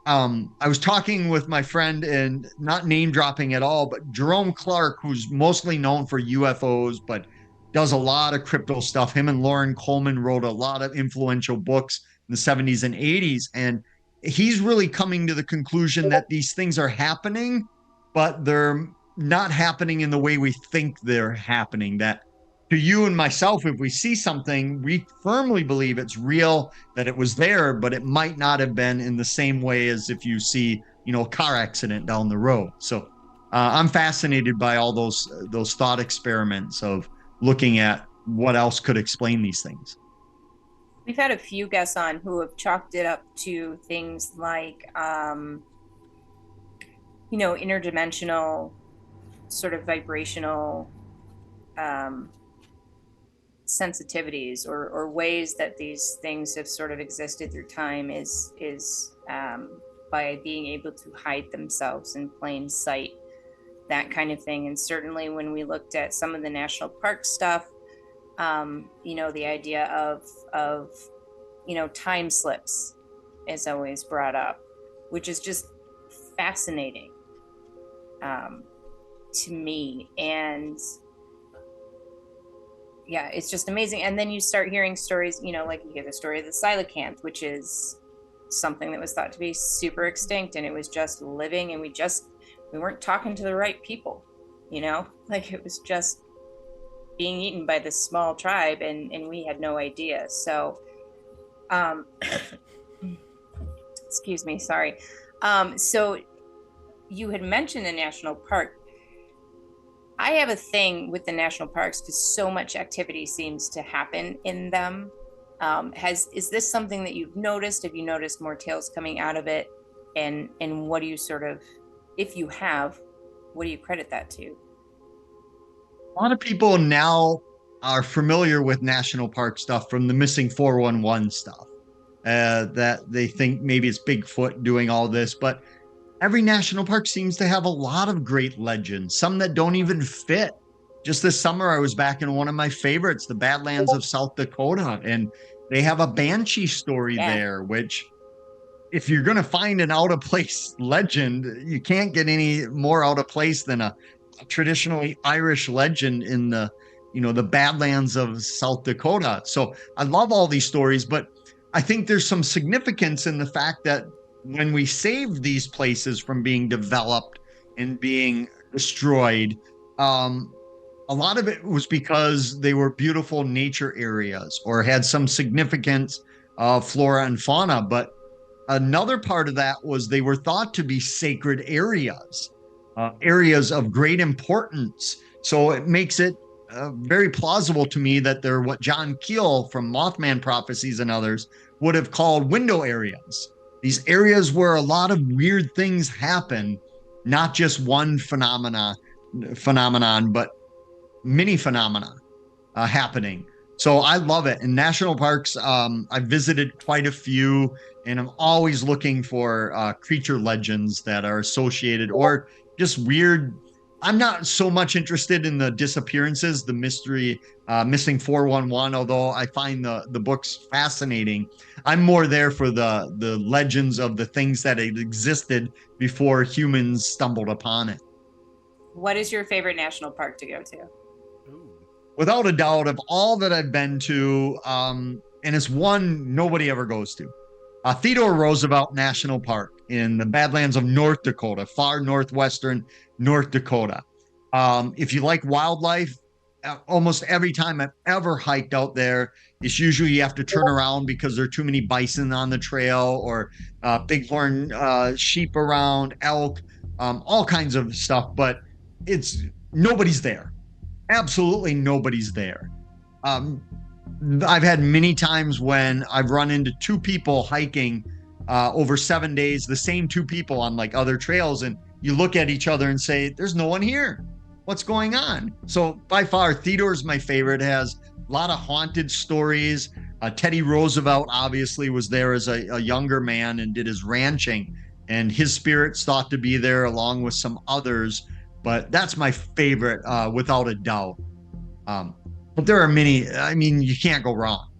I was talking with my friend, and not name dropping at all, but Jerome Clark, who's mostly known for UFOs, but does a lot of crypto stuff. Him and Lauren Coleman wrote a lot of influential books in the 70s and 80s. And he's really coming to the conclusion that these things are happening, but they're not happening in the way we think they're happening. That to you and myself, if we see something, we firmly believe it's real, that it was there, but it might not have been in the same way as if you see, a car accident down the road. So I'm fascinated by all those thought experiments of looking at what else could explain these things. We've had a few guests on who have chalked it up to things like, interdimensional sort of vibrational sensitivities or ways that these things have sort of existed through time is by being able to hide themselves in plain sight, that kind of thing. And certainly when we looked at some of the national park stuff, the idea of time slips is always brought up, which is just fascinating to me. And yeah, it's just amazing. And then you start hearing stories, like you hear the story of the coelacanth, which is something that was thought to be super extinct, and it was just living, and we weren't talking to the right people, like it was just being eaten by this small tribe, and we had no idea. So excuse me, sorry. So you had mentioned the national park. I have a thing with the national parks because so much activity seems to happen in them. Is this something that you've noticed? Have you noticed more tales coming out of it? And what do you if you have, what do you credit that to? A lot of people now are familiar with national park stuff from the missing 411 stuff, that they think maybe it's Bigfoot doing all this, but every national park seems to have a lot of great legends, some that don't even fit. Just this summer, I was back in one of my favorites, the Badlands of South Dakota, and they have a banshee story there, which if you're going to find an out of place legend, you can't get any more out of place than a traditionally Irish legend in the Badlands of South Dakota. So I love all these stories, but I think there's some significance in the fact that when we saved these places from being developed and being destroyed, a lot of it was because they were beautiful nature areas or had some significance of flora and fauna. But another part of that was they were thought to be sacred areas, areas of great importance. So it makes it very plausible to me that they're what John Keel from Mothman Prophecies and others would have called window areas. These areas where a lot of weird things happen, not just one phenomenon, but many phenomena happening. So I love it. In national parks, I visited quite a few, and I'm always looking for creature legends that are associated or just weird. I'm not so much interested in the disappearances, the mystery, missing 411, although I find the books fascinating. I'm more there for the legends of the things that had existed before humans stumbled upon it. What is your favorite national park to go to? Without a doubt, of all that I've been to, and it's one nobody ever goes to, Theodore Roosevelt National Park in the Badlands of North Dakota, far northwestern North Dakota. If you like wildlife, almost every time I've ever hiked out there, it's usually you have to turn around because there are too many bison on the trail or bighorn sheep around, elk, all kinds of stuff, but nobody's there. Absolutely nobody's there. I've had many times when I've run into two people hiking over 7 days, the same two people on like other trails, and you look at each other and say, there's no one here. What's going on? So by far, Theodore's my favorite. It has a lot of haunted stories. Teddy Roosevelt obviously was there as a younger man and did his ranching, and his spirit's thought to be there along with some others. But that's my favorite, without a doubt. But there are many. I mean, you can't go wrong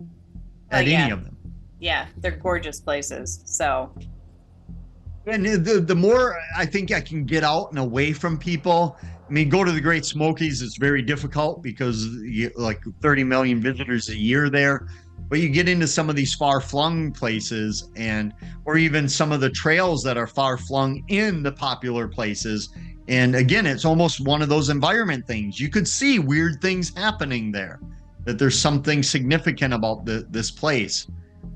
at any of them. Yeah, they're gorgeous places. So, and the more I think I can get out and away from people. I mean, go to the Great Smokies. It's very difficult because you like 30 million visitors a year there. But you get into some of these far-flung places, or even some of the trails that are far-flung in the popular places. And again, it's almost one of those environment things. You could see weird things happening there, that there's something significant about this place,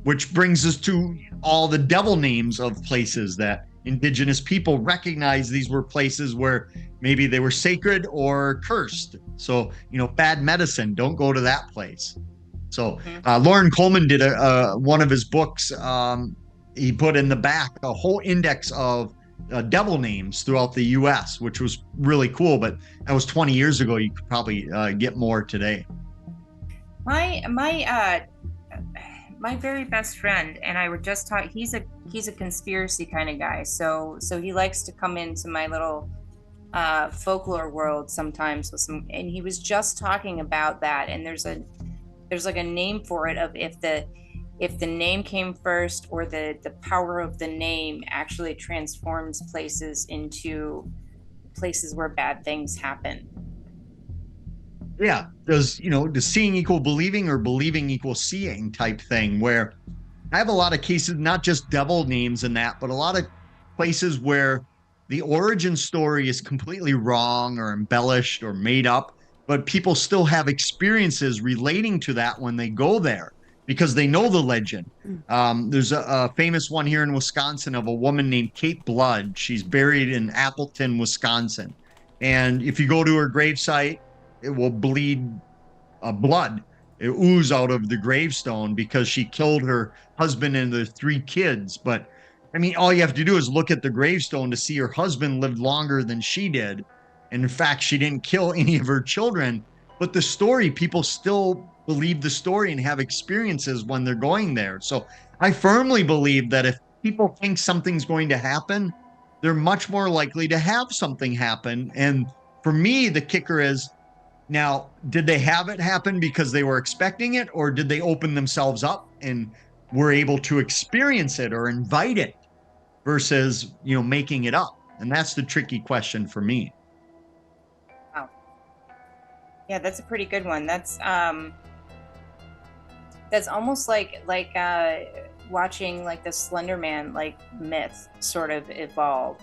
which brings us to all the devil names of places that indigenous people recognize these were places where maybe they were sacred or cursed. So, bad medicine, don't go to that place. So Lauren Coleman did one of his books. He put in the back a whole index of devil names throughout the U.S., which was really cool. But that was 20 years ago. You could probably get more today. My very best friend and I were just talking. He's a conspiracy kind of guy. So he likes to come into my little folklore world sometimes with some. And he was just talking about that. And there's like a name for it of if the name came first, or the power of the name actually transforms places into places where bad things happen. Yeah. Does seeing equal believing or believing equal seeing type thing, where I have a lot of cases, not just devil names and that, but a lot of places where the origin story is completely wrong or embellished or made up, but people still have experiences relating to that when they go there because they know the legend. There's a famous one here in Wisconsin of a woman named Kate Blood. She's buried in Appleton, Wisconsin. And if you go to her gravesite, it will bleed blood. It ooze out of the gravestone because she killed her husband and the 3 kids. But I mean, all you have to do is look at the gravestone to see her husband lived longer than she did. And in fact, she didn't kill any of her children. But the story, people still believe the story and have experiences when they're going there. So I firmly believe that if people think something's going to happen, they're much more likely to have something happen. And for me, the kicker is, now, did they have it happen because they were expecting it, or did they open themselves up and were able to experience it or invite it versus, making it up? And that's the tricky question for me. Wow. Yeah, that's a pretty good one. That's almost like watching like the Slender Man myth sort of evolve,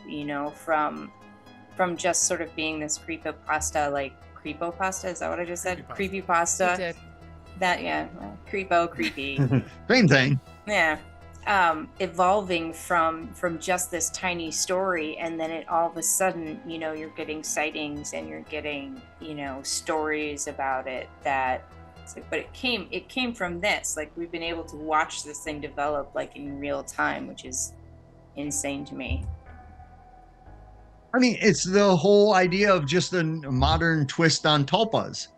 from just sort of being this creepypasta, creepypasta, is that what I just said? Creepypasta. You did. That, yeah. Creepy. Same thing. Yeah. Evolving from just this tiny story, and then it all of a sudden, you're getting sightings and you're getting, stories about it that it's like, but it came from this. Like, we've been able to watch this thing develop in real time, which is insane to me. I mean, it's the whole idea of just a modern twist on tulpas.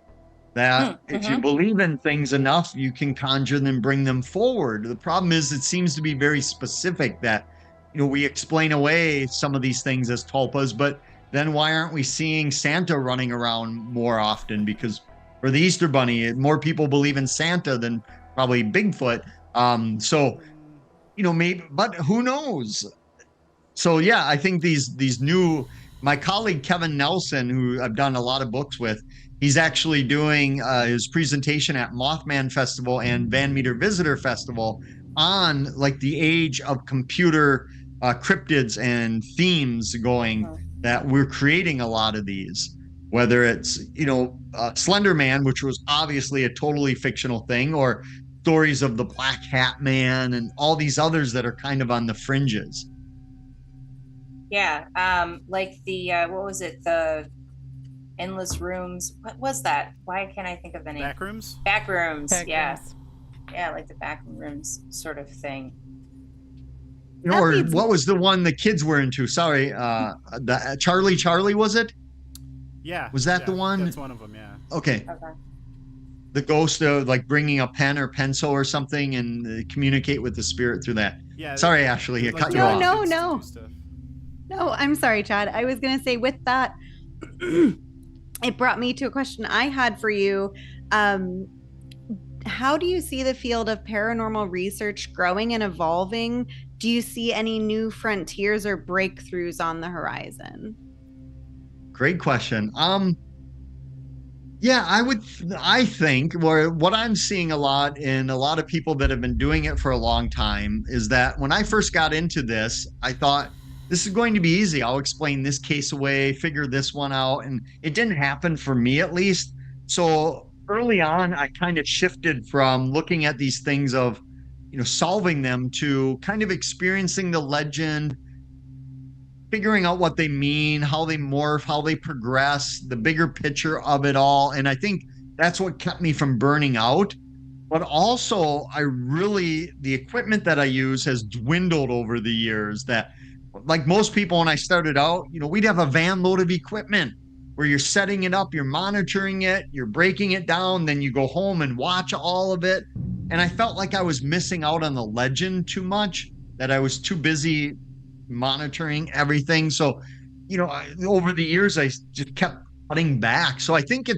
That if you believe in things enough, you can conjure them, bring them forward. The problem is, it seems to be very specific that, we explain away some of these things as tulpas, but then why aren't we seeing Santa running around more often? Because for the Easter Bunny, more people believe in Santa than probably Bigfoot. So, maybe, but who knows? So yeah, I think these new, my colleague Kevin Nelson, who I've done a lot of books with, he's actually doing his presentation at Mothman Festival and Van Meter Visitor Festival on the age of computer cryptids and themes going, that we're creating a lot of these, whether it's, Slender Man, which was obviously a totally fictional thing, or stories of the Black Hat Man and all these others that are kind of on the fringes. Yeah, like the what was it, the endless rooms. What was that? Why can't I think of the name? Backrooms? Backrooms. Back Yeah. rooms. Yeah, like the backrooms sort of thing. Or leads- what was the one the kids were into? Sorry, the Charlie, was it? Yeah. Was that the yeah, one? That's one of them, yeah. Okay. Okay. The ghost of like bringing a pen or pencil or something and communicate with the spirit through that. Yeah. Sorry, Ashley, I like cut the you off. No, kids to no. do stuff. No, I'm sorry, Chad. I was going to say with that, it brought me to a question I had for you. How do you see the field of paranormal research growing and evolving? Do you see any new frontiers or breakthroughs on the horizon? Great question. Yeah, I think what I'm seeing a lot in a lot of people that have been doing it for a long time is that when I first got into this, I thought this is going to be easy. I'll explain this case away, figure this one out. And it didn't happen for me, at least. So early on, I kind of shifted from looking at these things of, solving them to kind of experiencing the legend, figuring out what they mean, how they morph, how they progress, the bigger picture of it all. And I think that's what kept me from burning out. But also, the equipment that I use has dwindled over the years. That, like most people, when I started out, we'd have a van load of equipment where you're setting it up, you're monitoring it, you're breaking it down, then you go home and watch all of it. And I felt like I was missing out on the legend too much, that I was too busy monitoring everything. So, over the years, I just kept cutting back. So I think in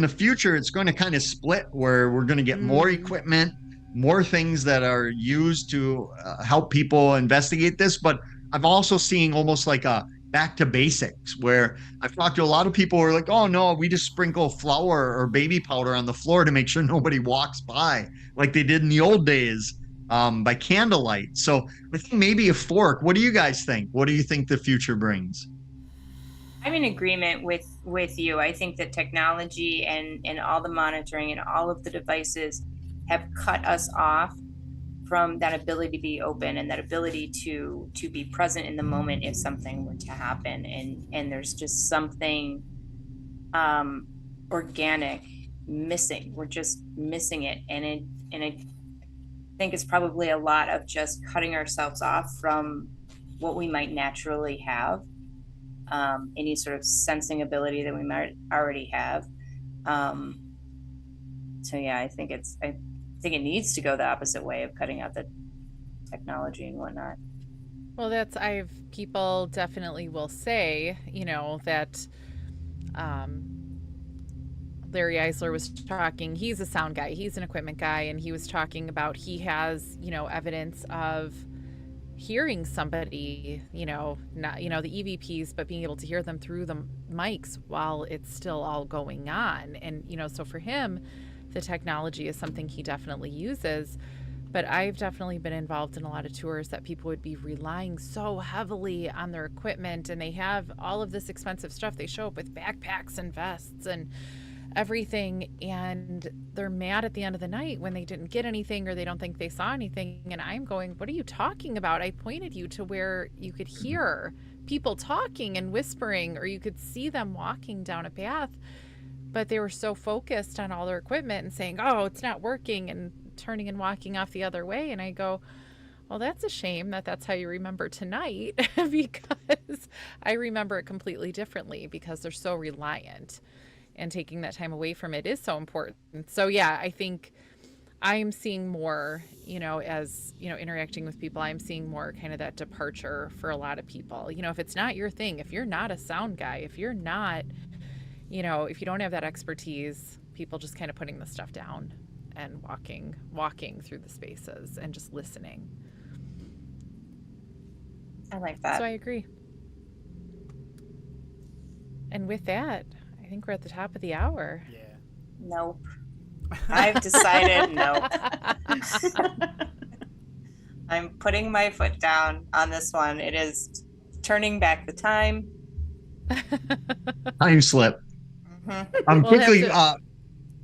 the future, it's going to kind of split where we're going to get more equipment, more things that are used to help people investigate this. But I'm also seeing almost like a back to basics where I've talked to a lot of people who are like, oh no, we just sprinkle flour or baby powder on the floor to make sure nobody walks by like they did in the old days by candlelight. So I think maybe a fork. What do you guys think? What do you think the future brings? I'm in agreement with you. I think that technology and all the monitoring and all of the devices have cut us off from that ability to be open and that ability to be present in the moment if something were to happen. And there's just something organic missing. We're just missing it. And I think it's probably a lot of just cutting ourselves off from what we might naturally have. Any sort of sensing ability that we might already have. So yeah, I think it needs to go the opposite way of cutting out the technology and whatnot. Well, people definitely will say, that Larry Eisler was talking, he's a sound guy, he's an equipment guy, and he was talking about he has, evidence of hearing somebody, not, the EVPs, but being able to hear them through the mics while it's still all going on. And, so for him, the technology is something he definitely uses. But I've definitely been involved in a lot of tours that people would be relying so heavily on their equipment, and they have all of this expensive stuff. They show up with backpacks and vests and everything, and they're mad at the end of the night when they didn't get anything or they don't think they saw anything. And I'm going, what are you talking about? I pointed you to where you could hear people talking and whispering, or you could see them walking down a path, but they were so focused on all their equipment and saying, oh, it's not working, and turning and walking off the other way. And I go, well, that's a shame that's how you remember tonight, because I remember it completely differently, because they're so reliant, and taking that time away from it is so important. So yeah, I think I'm seeing more, as, interacting with people, I'm seeing more kind of that departure for a lot of people. If it's not your thing, if you're not a sound guy, if you're not, if you don't have that expertise, people just kind of putting the stuff down and walking through the spaces and just listening. I like that. So I agree. And with that, I think we're at the top of the hour. Yeah. Nope. I've decided nope. I'm putting my foot down on this one. It is turning back the time. Time slip. Mhm. We'll Quickly, have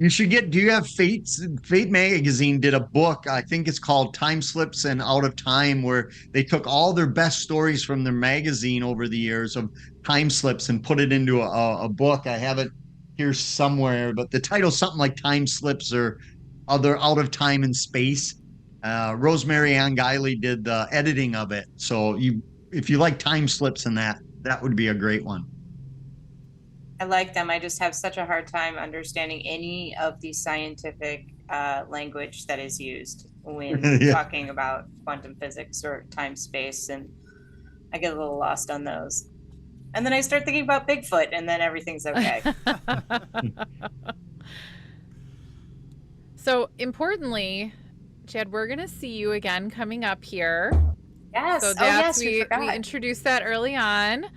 You should do you have Fate magazine did a book, I think it's called Time Slips and Out of Time, where they took all their best stories from their magazine over the years of time slips and put it into a book. I have it here somewhere, but the title's something like Time Slips or other Out of Time and Space. Rosemary Ann Guiley did the editing of it. So if you like time slips and that would be a great one. I like them. I just have such a hard time understanding any of the scientific language that is used when talking about quantum physics or time space, and I get a little lost on those. And then I start thinking about Bigfoot, and then everything's okay. So importantly, Chad, we're going to see you again coming up here. Yes. So we introduced that early on.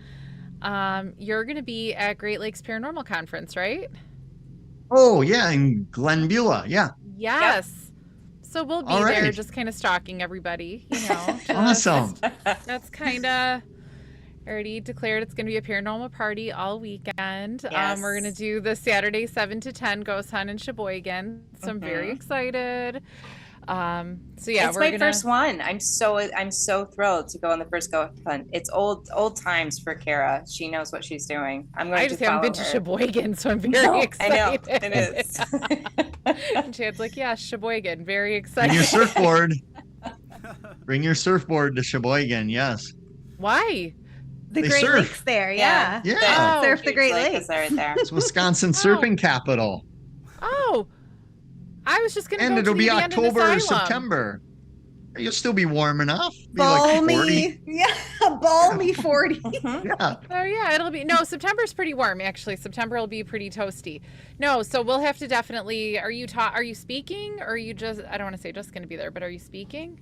You're going to be at Great Lakes Paranormal Conference, right? Oh, yeah, in Glen Beulah, yeah. Yes. Yep. So we'll be there just kind of stalking everybody, you know. Awesome. That's kind of already declared it's going to be a paranormal party all weekend. Yes. We're going to do the Saturday 7 to 10 ghost hunt in Sheboygan. So I'm very excited. So yeah, it's my first one. I'm so thrilled to go on the first ghost hunt. It's old times for Kara. She knows what she's doing. I just haven't been to Sheboygan, so I'm very excited. I know it is. And Chad's like, yeah, Sheboygan, very excited. Bring your surfboard. Bring your surfboard to Sheboygan. Yes. Why? The They Great surf. Lakes there, yeah. Yeah. Surf the Great Lakes. Right there. It's Wisconsin surfing capital. Oh, I was just going to go And it'll to be the October or abandoned asylum. September. You'll still be warm enough. Be Balmy. like 40. Yeah, balmy 40. Yeah. Oh yeah, it'll be September's pretty warm actually. September will be pretty toasty. No, so we'll have to definitely. Are you speaking, or are you just? I don't want to say just going to be there, but are you speaking?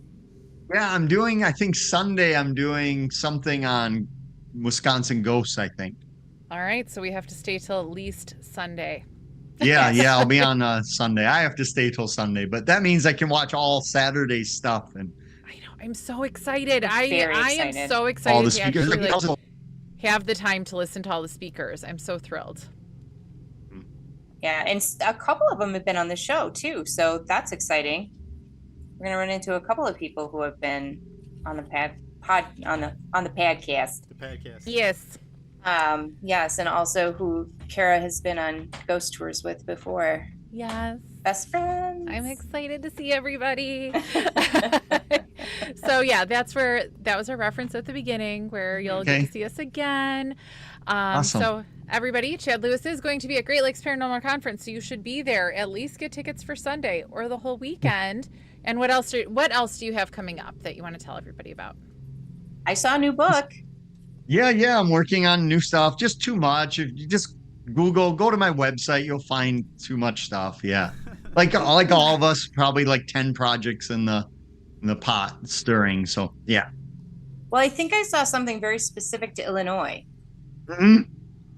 Yeah, I think Sunday I'm doing something on Wisconsin ghosts, I think. All right, so we have to stay till at least Sunday. Yeah, I'll be on Sunday. I have to stay till Sunday, but that means I can watch all Saturday stuff. And I know, I'm so excited. I am so excited all the to speakers. actually have the time to listen to all the speakers. I'm so thrilled. Yeah, and a couple of them have been on the show too, so that's exciting. We're gonna run into a couple of people who have been on the on the podcast. The podcast. Yes. Yes, and also who Kara has been on ghost tours with before. Yes. Best friends. I'm excited to see everybody. So yeah, that was a reference at the beginning where you'll get to see us again. Awesome. So everybody, Chad Lewis is going to be at Great Lakes Paranormal Conference, so you should be there. At least get tickets for Sunday or the whole weekend. And what else do you have coming up that you want to tell everybody about? I saw a new book. Yeah, I'm working on new stuff. Just too much. If you just go to my website, you'll find too much stuff. Yeah. Like all of us, probably like 10 projects in the pot stirring. So yeah. Well, I think I saw something very specific to Illinois. Mm-hmm.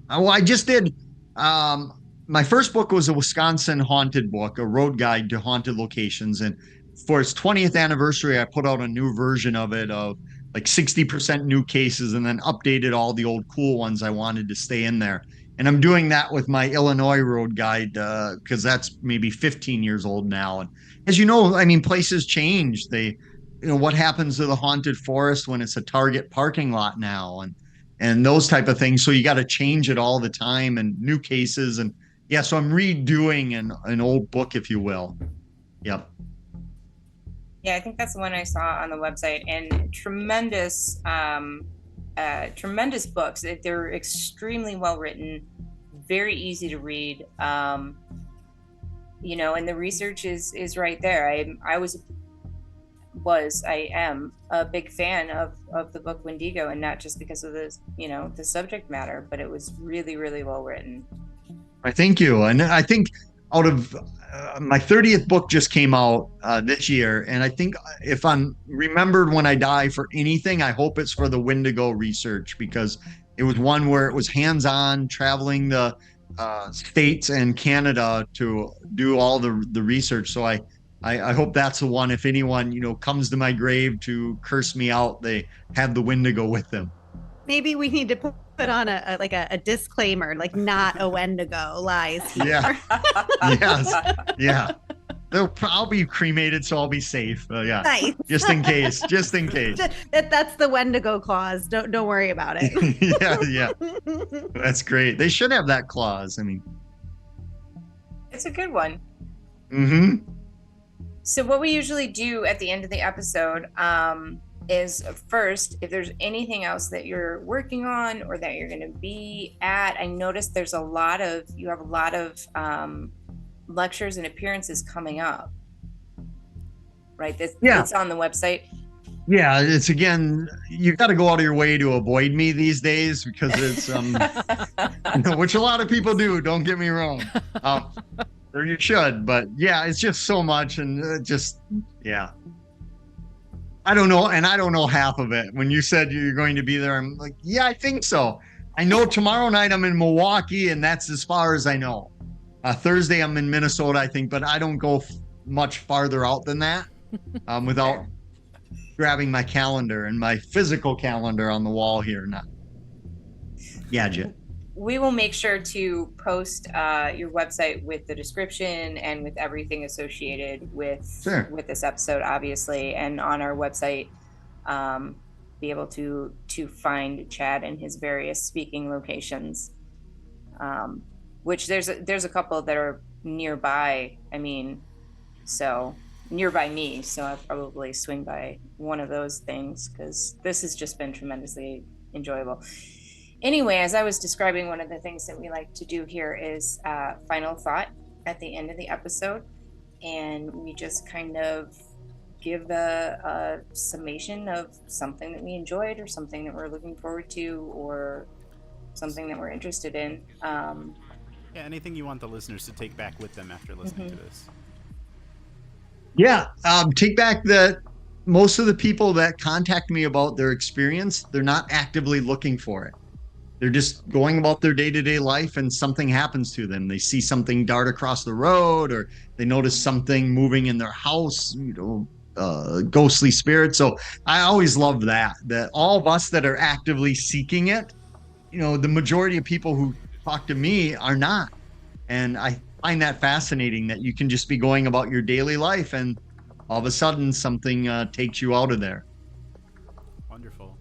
Well, I just did. My first book was a Wisconsin haunted book, a road guide to haunted locations. And for its 20th anniversary, I put out a new version of it of like 60% new cases, and then updated all the old cool ones I wanted to stay in there. And I'm doing that with my Illinois road guide because that's maybe 15 years old now. And as you know, I mean, places change. What happens to the haunted forest when it's a Target parking lot now, and those type of things. So you got to change it all the time, and new cases. And yeah, so I'm redoing an old book, if you will. Yep. Yeah, I think that's the one I saw on the website, and tremendous books. They're extremely well written, very easy to read. And the research is right there. I am a big fan of the book Wendigo, and not just because of the subject matter, but it was really, really well written. I thank you. And I think out of my 30th book just came out this year. And I think if I'm remembered when I die for anything, I hope it's for the Wendigo research, because it was one where it was hands-on, traveling the States and Canada to do all the research. So I hope that's the one. If anyone, comes to my grave to curse me out, they have the Wendigo with them. Maybe we need to put on a disclaimer, like not a Wendigo lies here. Yeah. Yes. Yeah. I'll be cremated, so I'll be safe. Yeah. Nice. Just in case. Just in case. That's the Wendigo clause. Don't worry about it. Yeah. That's great. They should have that clause. I mean, It's a good one. mm-hmm. So what we usually do at the end of the episode is first, if there's anything else that you're working on or that you're going to be at. I noticed you have a lot of lectures and appearances coming up, right? It's on the website. Yeah, it's again, you got to go out of your way to avoid me these days because it's which a lot of people do. Don't get me wrong, or you should, but yeah, it's just so much and yeah. I don't know, and I don't know half of it. When you said you're going to be there, I'm like, yeah, I think so. I know tomorrow night I'm in Milwaukee, and that's as far as I know. Thursday I'm in Minnesota, I think, but I don't go much farther out than that without grabbing my calendar and my physical calendar on the wall here. Not gadget. We will make sure to post your website with the description and with everything associated with this episode, obviously, and on our website, be able to find Chad and his various speaking locations, which there's a couple that are nearby. I mean, so nearby me, so I'll probably swing by one of those things because this has just been tremendously enjoyable. Anyway, as I was describing, one of the things that we like to do here is final thought at the end of the episode. And we just kind of give a summation of something that we enjoyed or something that we're looking forward to or something that we're interested in. Anything you want the listeners to take back with them after listening to this. Yeah, take back that most of the people that contact me about their experience, they're not actively looking for it. They're just going about their day-to-day life and something happens to them. They see something dart across the road or they notice something moving in their house, ghostly spirits. So I always love that all of us that are actively seeking it, the majority of people who talk to me are not. And I find that fascinating that you can just be going about your daily life and all of a sudden something takes you out of there. Wonderful.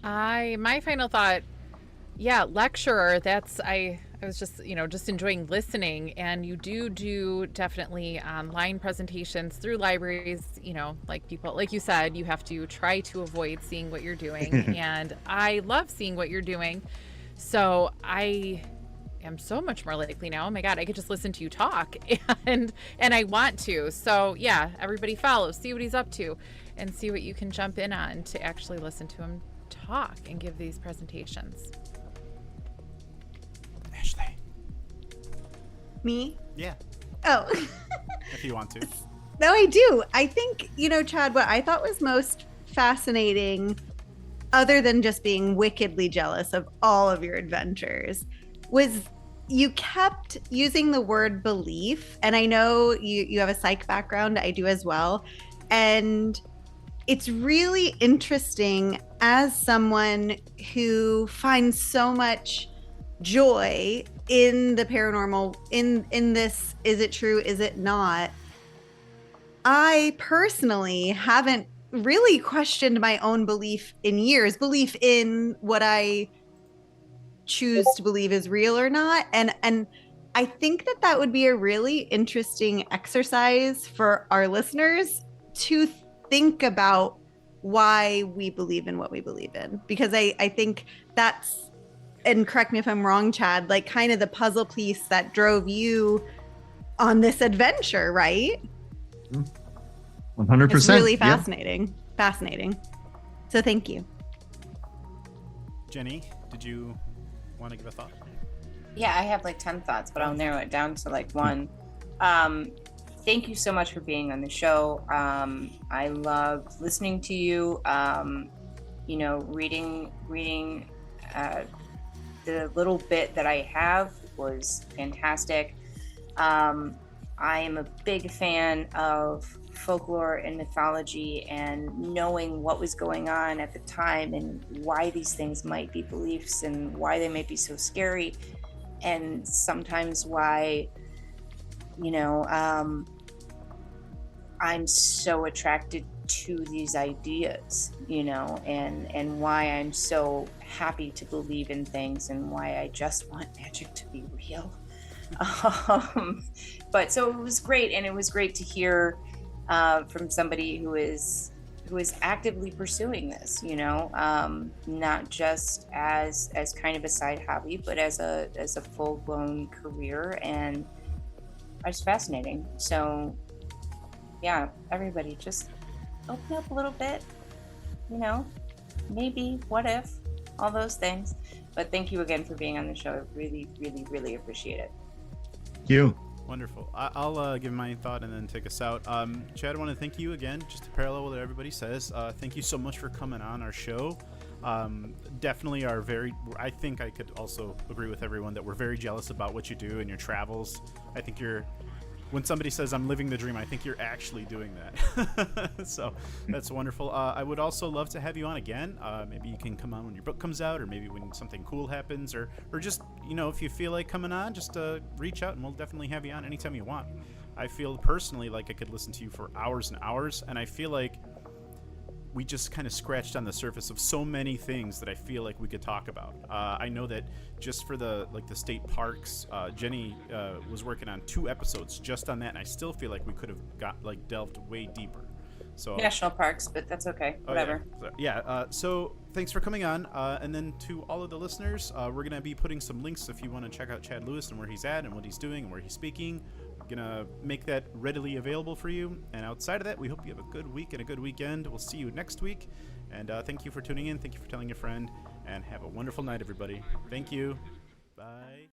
My final thought, lecturer, I was just enjoying listening, and you do definitely online presentations through libraries, like you said, you have to try to avoid seeing what you're doing. And I love seeing what you're doing. So I am so much more likely now. Oh my God, I could just listen to you talk and I want to. So yeah, everybody follow, see what he's up to and see what you can jump in on to actually listen to him talk and give these presentations. Ashley. Me? Yeah. Oh. If you want to. No, I do. I think, Chad, what I thought was most fascinating, other than just being wickedly jealous of all of your adventures, was you kept using the word belief. And I know you have a psych background. I do as well. And it's really interesting as someone who finds so much joy in the paranormal, in this, is it true, is it not? I personally haven't really questioned my own belief in years, belief in what I choose to believe is real or not. And I think that would be a really interesting exercise for our listeners to think about why we believe in what we believe in, because I think that's, and correct me if I'm wrong, Chad, like kind of the puzzle piece that drove you on this adventure, right? 100%. It's really fascinating. Fascinating. So thank you. Jenny, did you want to give a thought? Yeah, I have like 10 thoughts, but I'll narrow it down to like one. Thank you so much for being on the show. I love listening to you. Reading the little bit that I have was fantastic. I am a big fan of folklore and mythology and knowing what was going on at the time and why these things might be beliefs and why they may be so scary, and sometimes why, you know, I'm so attracted to these ideas, you know, and why I'm so happy to believe in things and why I just want magic to be real. But so it was great, and it was great to hear from somebody who is actively pursuing this, you know, not just as kind of a side hobby, but as a full-blown career, and it's fascinating. So yeah, everybody just open up a little bit, you know, maybe, what if, all those things. But thank you again for being on the show. I really, really, really appreciate it. Thank you. Wonderful. I'll give my thought and then take us out. Chad, I want to thank you again, just to parallel what everybody says. Thank you so much for coming on our show. Definitely I think I could also agree with everyone that we're very jealous about what you do and your travels. I think when somebody says I'm living the dream, I think you're actually doing that. So that's wonderful. I would also love to have you on again. Maybe you can come on when your book comes out, or maybe when something cool happens, or just, you know, if you feel like coming on, just reach out and we'll definitely have you on anytime you want. I feel personally like I could listen to you for hours and hours, and I feel like we just kind of scratched on the surface of so many things that I feel like we could talk about. I know that just for the state parks, Jenny was working on 2 episodes just on that, and I still feel like we could have delved way deeper. So National parks, but that's okay. Whatever. So thanks for coming on. And then to all of the listeners, we're gonna be putting some links if you want to check out Chad Lewis and where he's at and what he's doing and where he's speaking. Gonna make that readily available for you, and outside of that, we hope you have a good week and a good weekend. We'll see you next week, and thank you for tuning in, thank you for telling a friend, and have a wonderful night, everybody. Thank you. Bye.